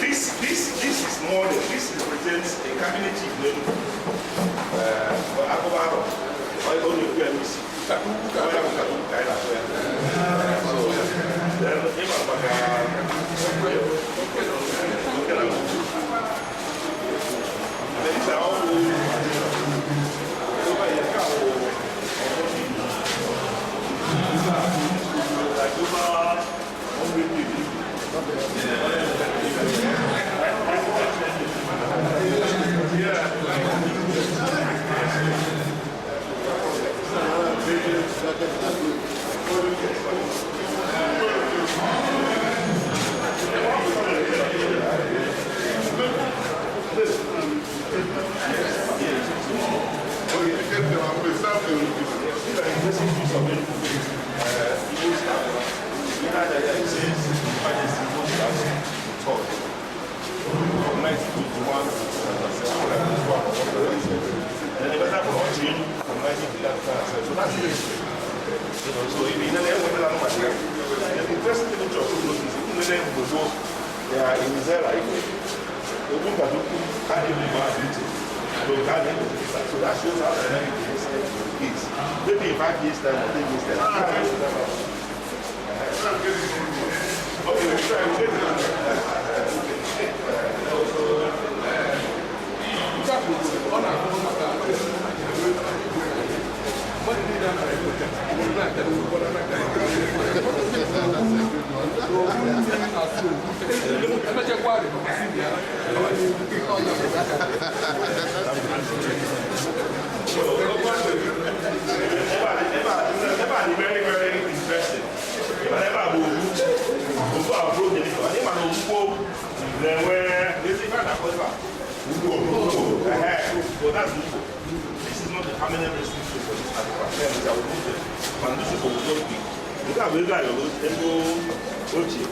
This is more than this represents a cabinet chief name. Akobaro, I only do MC. So that shows how dynamic the is. Maybe in 5 years' time or 10 years' time. Okay, let's try very, very interesting. So that's this is not the permanent restriction for this artifact. I will move them. And this is for just big. Look at where guy goes, then go Ochi.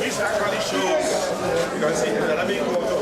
This actually shows, you can see the dynamic of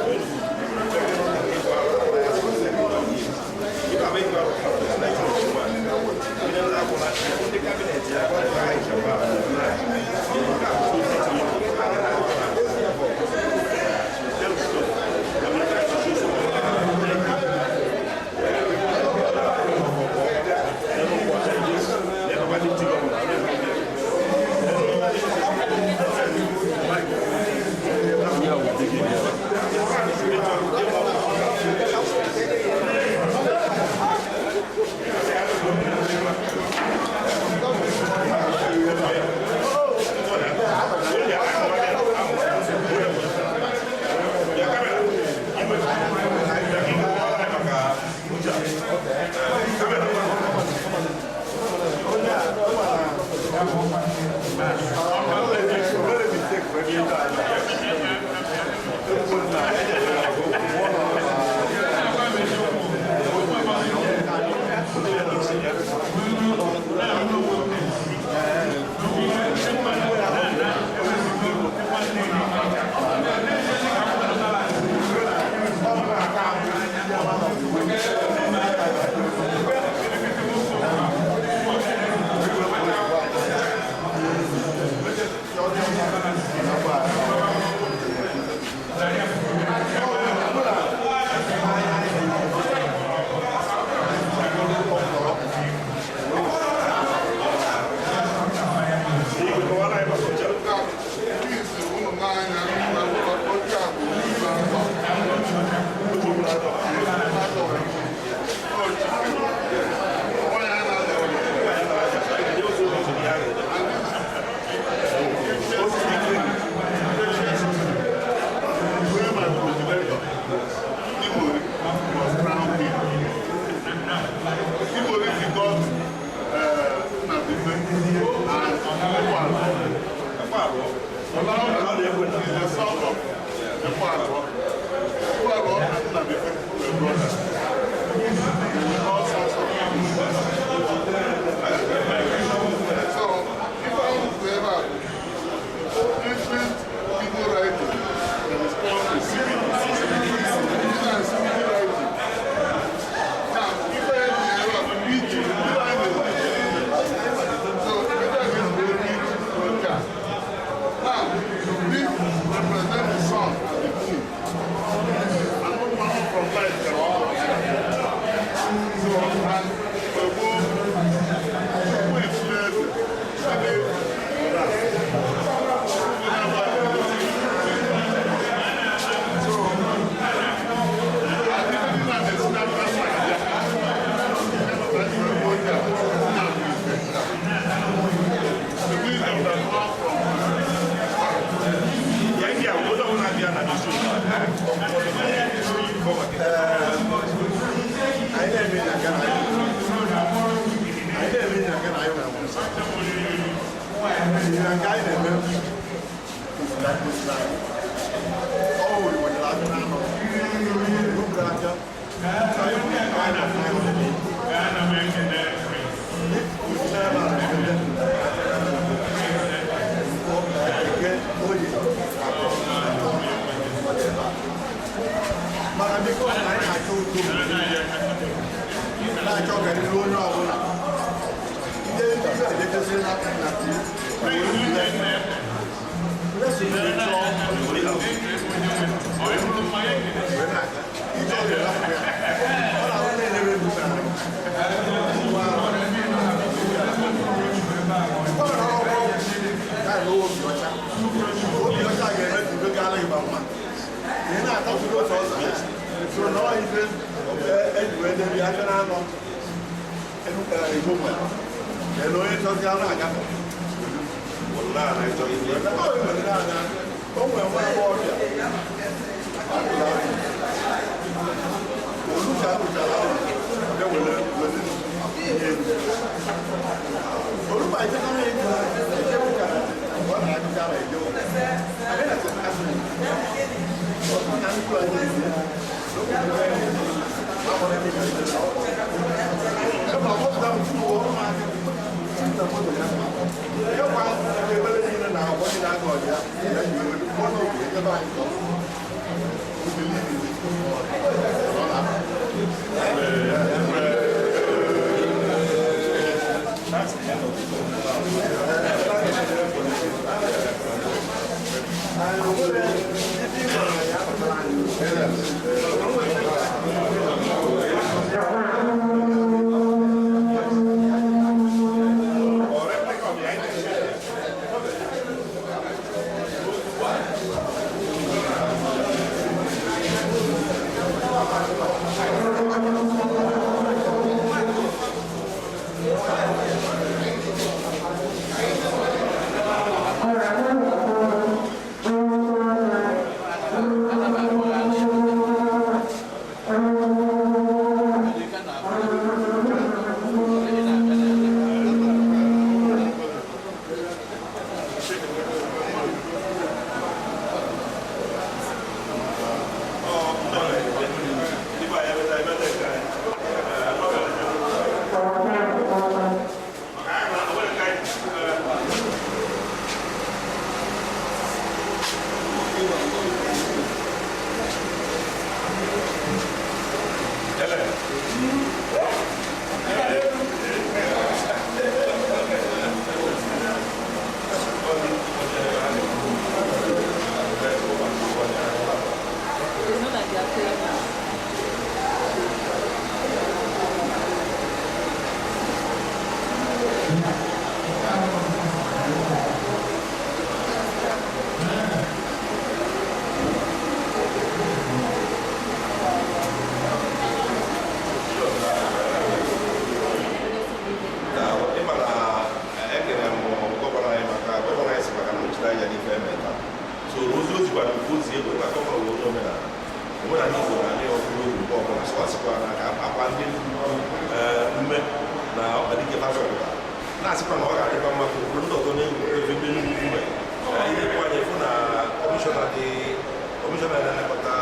Commissioner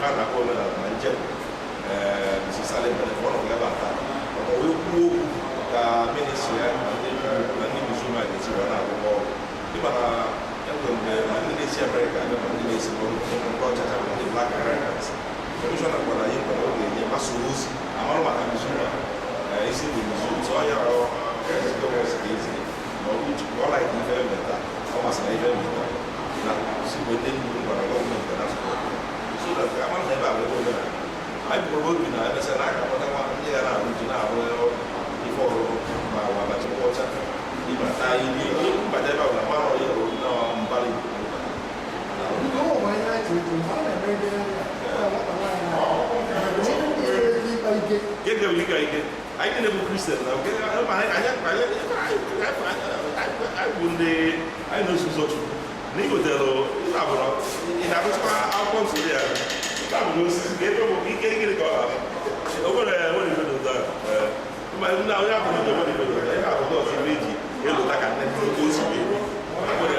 a na-akpọ omenala na njem sisala ebele ọ nọ ebe a taa maka wee kwuo okwu ka ministri ya na ndị muzulman ga-esi wee na-arụkọ ọrụ ịma na enwere mgbe ma ndị na-esi Amerịka ebe ma ndị na-esi ndị ọchacha ma ndị Black Americans kọmishọna gwara anyị kwere oge enye mgbasa ozi amarụ maka muzulman isi ndị muzulman so ọnya ga-ezi ma ọ laik ife mmeta ọ masịrị ife mmeta na sikwe ndị nnukwu gwara gọọmenti na so that amarụ na ebe a wee omenala anyị bụrụ obi na emesịa na aka kpọtakwa ndị ga na-arụ ji na-arụ ife ọrụrụ ma wa bachakwa ọcha ịbata ili mbata ebe ahụ na mmanụ ya bụ na mbara igbo gịnị bụ ike ike anyị na-ebu kristian na anyị bụ ndị anyị na-eso ụzọ chukwu na igotere ife abụrụ ị na-agụchikwa akwụkwọ nsọ ya bụ osisi ka ebe bụ ike gịnị ka ọ ga-abụ o nwere nwere ife dodo ma ndị onye abụ ndị nwere ife dodo ihe abụọ ọzọ ibe eji elota ka nne ndị ozi nwere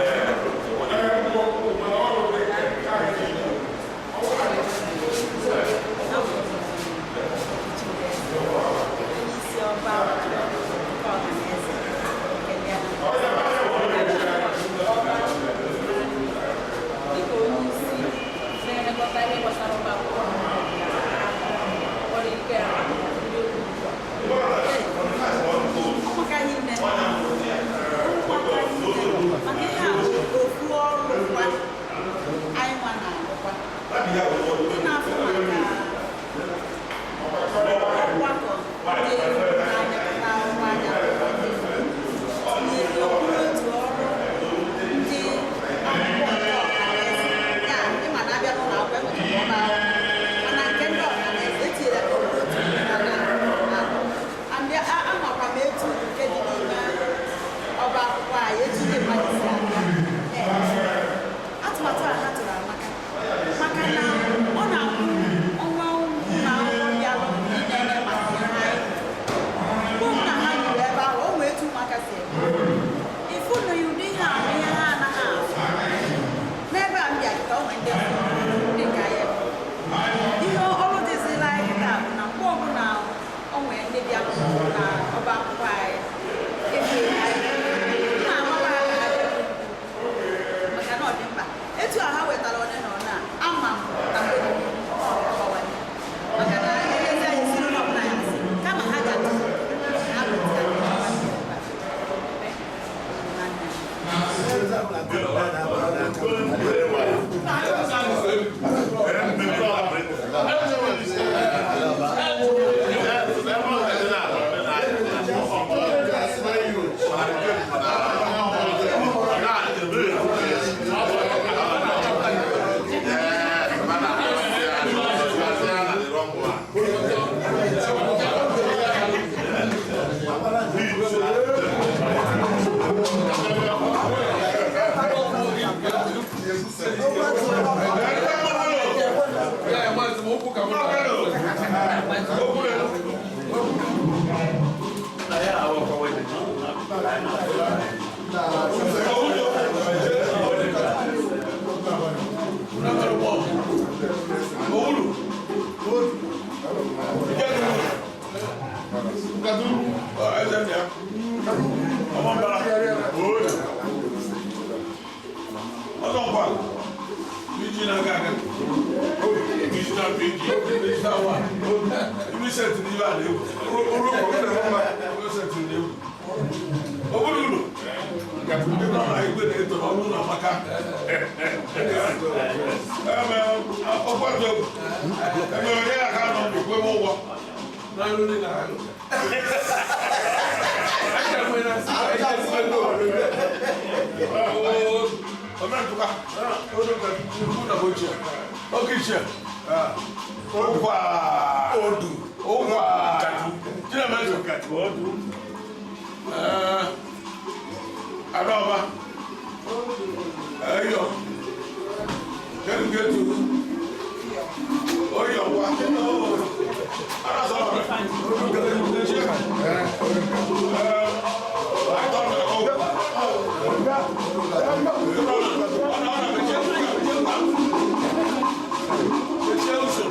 Chelsea.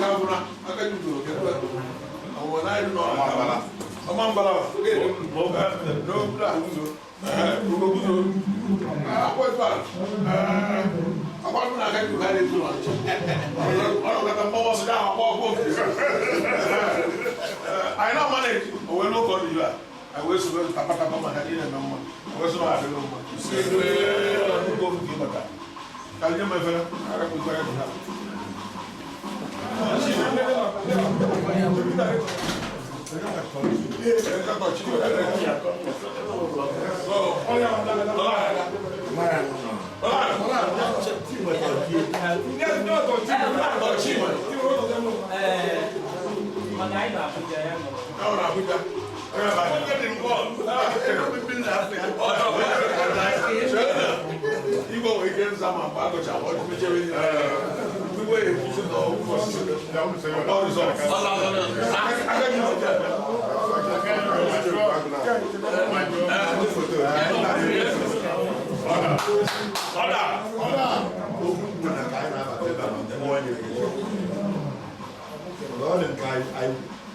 I know manage. We no go do that. I will so tapa ma ka ina na mo. I will so ma be no mo. See go go give mata. Ka je me fere. Ara ko ko ya do.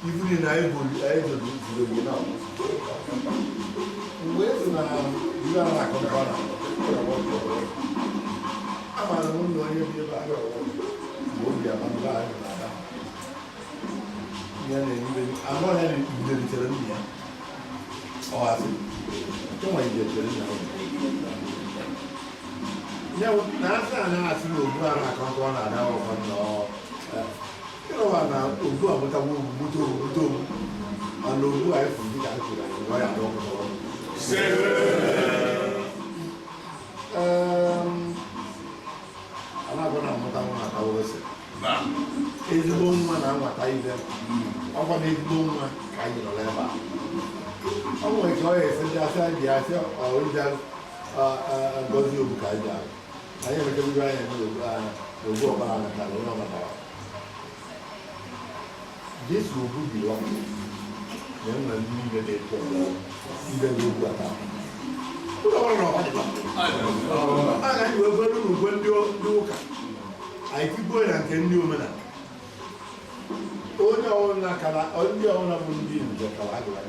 Even in I do you know. Where's you are like on corner. I'm a woman when you be about won't be a man alive. I'm not having to tell me. Oh, I see. Don't want to get to no, that's not you go like on corner now. You know what now? Ubu abuta buto and ubu I from the country and why I don't know. I'm not gonna put on what I was. Is the bone man and what I did. I want to do my kind of level. I'm going to go and I said, I will just go to Bukaja. I am a good guy and we'll go around and I don't know. This will be long. Then when you get it from even you got out. I will go to when you look. I keep going and can do man. Only on Nakala, only on a Mundi, the Calagra.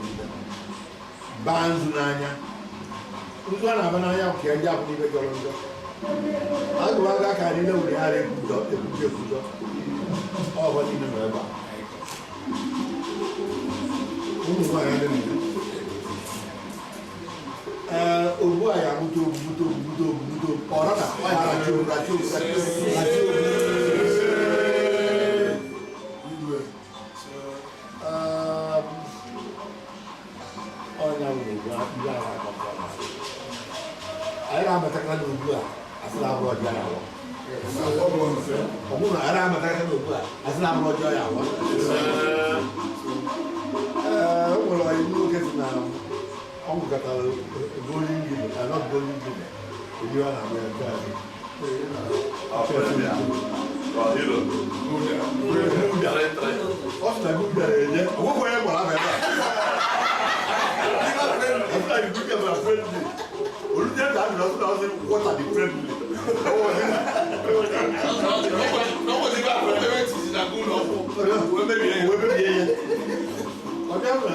Bands Nanya. Who's one of an eye of Kenya, even Toronto. I go out like I didn't know we had a good dog. Oh, what in the river. Owó àyà mútó ọ̀rọ̀ náà wáyà rájú ọ̀nà òwúrọ̀ ìlú àwọn àkọ́kọ́ àyà àmọ̀tẹ́kẹ́ ní òwúrọ̀ àti àbúrò ọjọ́ àyàwó ọ̀gbọ́n àyà àmọ̀tẹ́kẹ́ ní òwúrọ̀ àti àbúrò ọjọ́ àyàwó well, I look at now. I'm going to golden given, not golden given. You are not going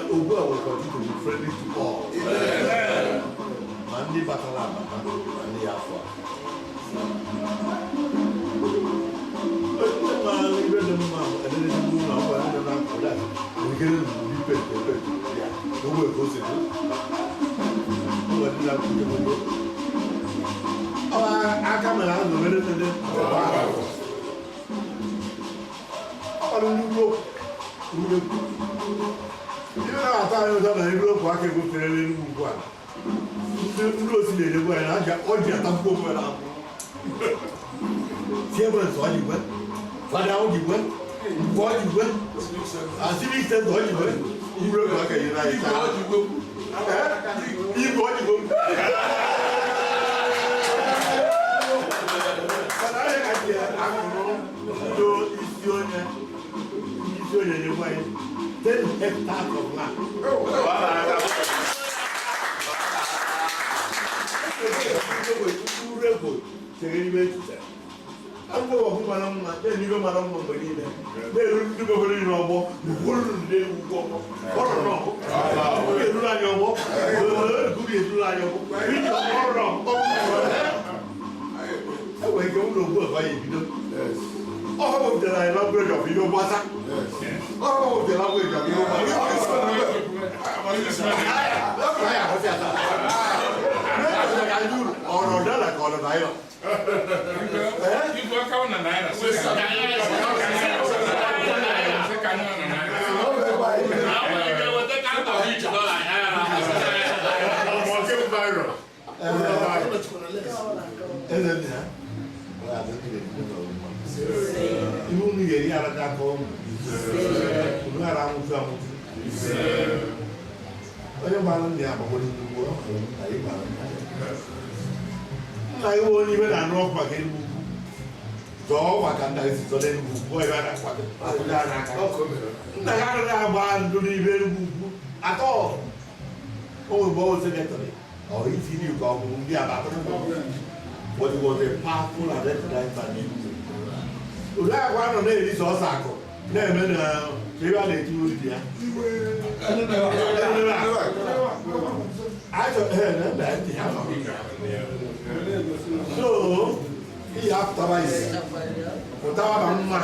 Obu will continue to be friendly to all. Mandi Batalama, Mandi Afwa. We get them no way goes it. What did I put I come around the minute. I don't know. You know, I thought I was walking with the Enugwu-Ukwu. You know, see the way I got all the Atampo around. Several saw you went. What out you went? What you went? I see me said what you went. You wrote like a United States. You got you go. But I don't know. 10 hectares of land. Agbo ọgụ mara mma, na-enyigo mara mma mgbe niile. Na-eru ndị gọbara iri ọgbọ, ukwuru ndị ugwu ọgbọ. Ọrụ nọ. Ọ ga-eruru anyị ọgbọ. Ọ ga-eruru anyị ọgbọ. Iji ọrụ nọ. Enwere ike ụlọ ogbu ọba ya ebido. Ọ họpụtara anyị language of ihe gbasa. Ọ họpụtara language of ihe gbasa. Ọ̀rọ̀ dọ́là kan ọ̀rọ̀ báyọ̀. Ibu aka ọ na naira. Ibu nu yeri ara da kọ mu. Olu ara amutu amutu. Onye gbara ndị agbagbo n'ugbo ọhụrụ na ịgbara ndị nna iwe onye ibe na-anụ ọkụ maka Enugwu zọọ maka nna esi zọ n'Enugwu-Ukwu ebe a na-akwado nna ya anaghị agba ndụ n'ibe Enugwu-Ukwu atọ o nwere ọrụ sekretari ọ iti iri ka ọ bụ ndị abatụ but it was a powerful and recognized man n'Enugwu. Ụlọ akwa nọ na-eri sọsọ akụ na-eme na ebe a na-eti olu di ya so ihe apụtara isi pụtawa ba mma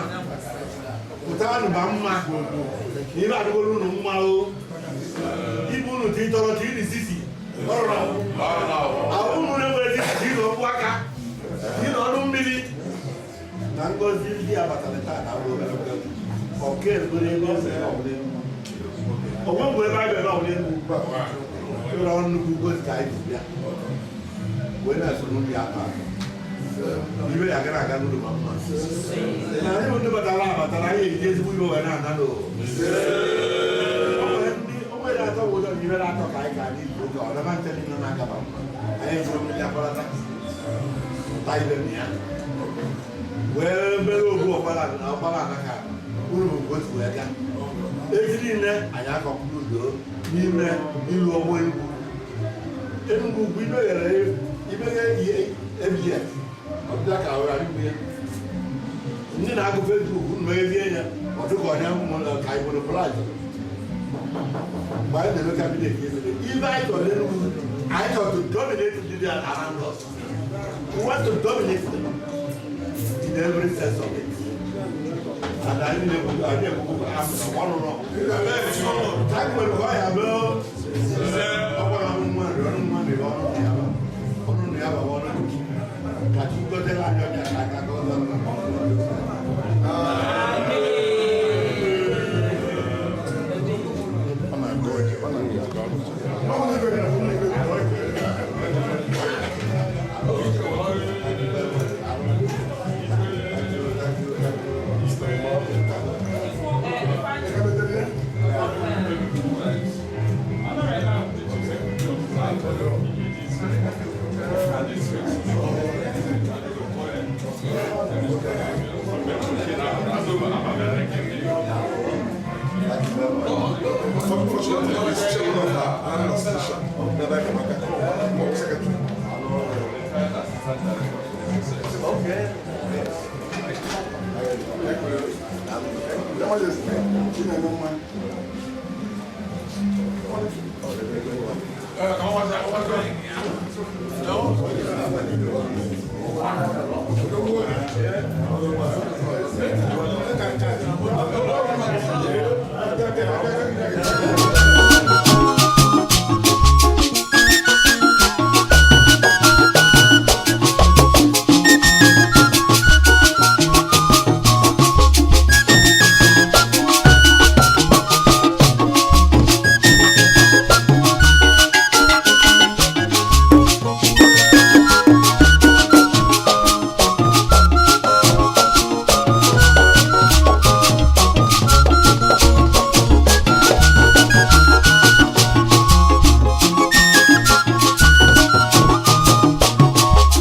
pụtawa nụ ba mma ibe adịgoro unu mma o ibu unu ti tọrọ ti iri sisi ọrụ unu na-enwere ti iri ọkpụ aka ti na ọnụ mmiri na ngozi ndị abatara taa na ọke ebere ebe ọ sịrị ọgwụ mgbe ebe anyị bịara ọbụla Enugwu ụlọ ọrụ nnukwu gosi ka anyị bịa wee na-eso n'ụlọ ya aka ibe ya gara aga n'ụlọ ma mma na anyị bụ ndị batara abatara anyị eji ezigbo ibe wee na-aga n'o onwe ya atọ bụ ụzọ ibe na-atọ ka anyị ga n'izu oge ọ naba nche niile na-agaba mma anyị ejiri mmiri akpọrọta ụta ibe na ya wee mere ogbu ọkpara anaghị uru bụ otu wee gaa eji niile anyị akọpụrụ udo n'ime ilu ọgbọ Enugwu-Ukwu ibe ghere ihe ebie ọbịa ka ọrụ adịgbu ya ndị na-agụ Facebook unu ezie ya ọdụka ọnya ka anyị nwere plaj mgbe anyị na-eme kabinet ibe anyị chọrọ Enugwu anyị chọrọ to dominate the around us. We want to dominate them in every sense of it. And I didn't know I didn't go after one or all. Time when I have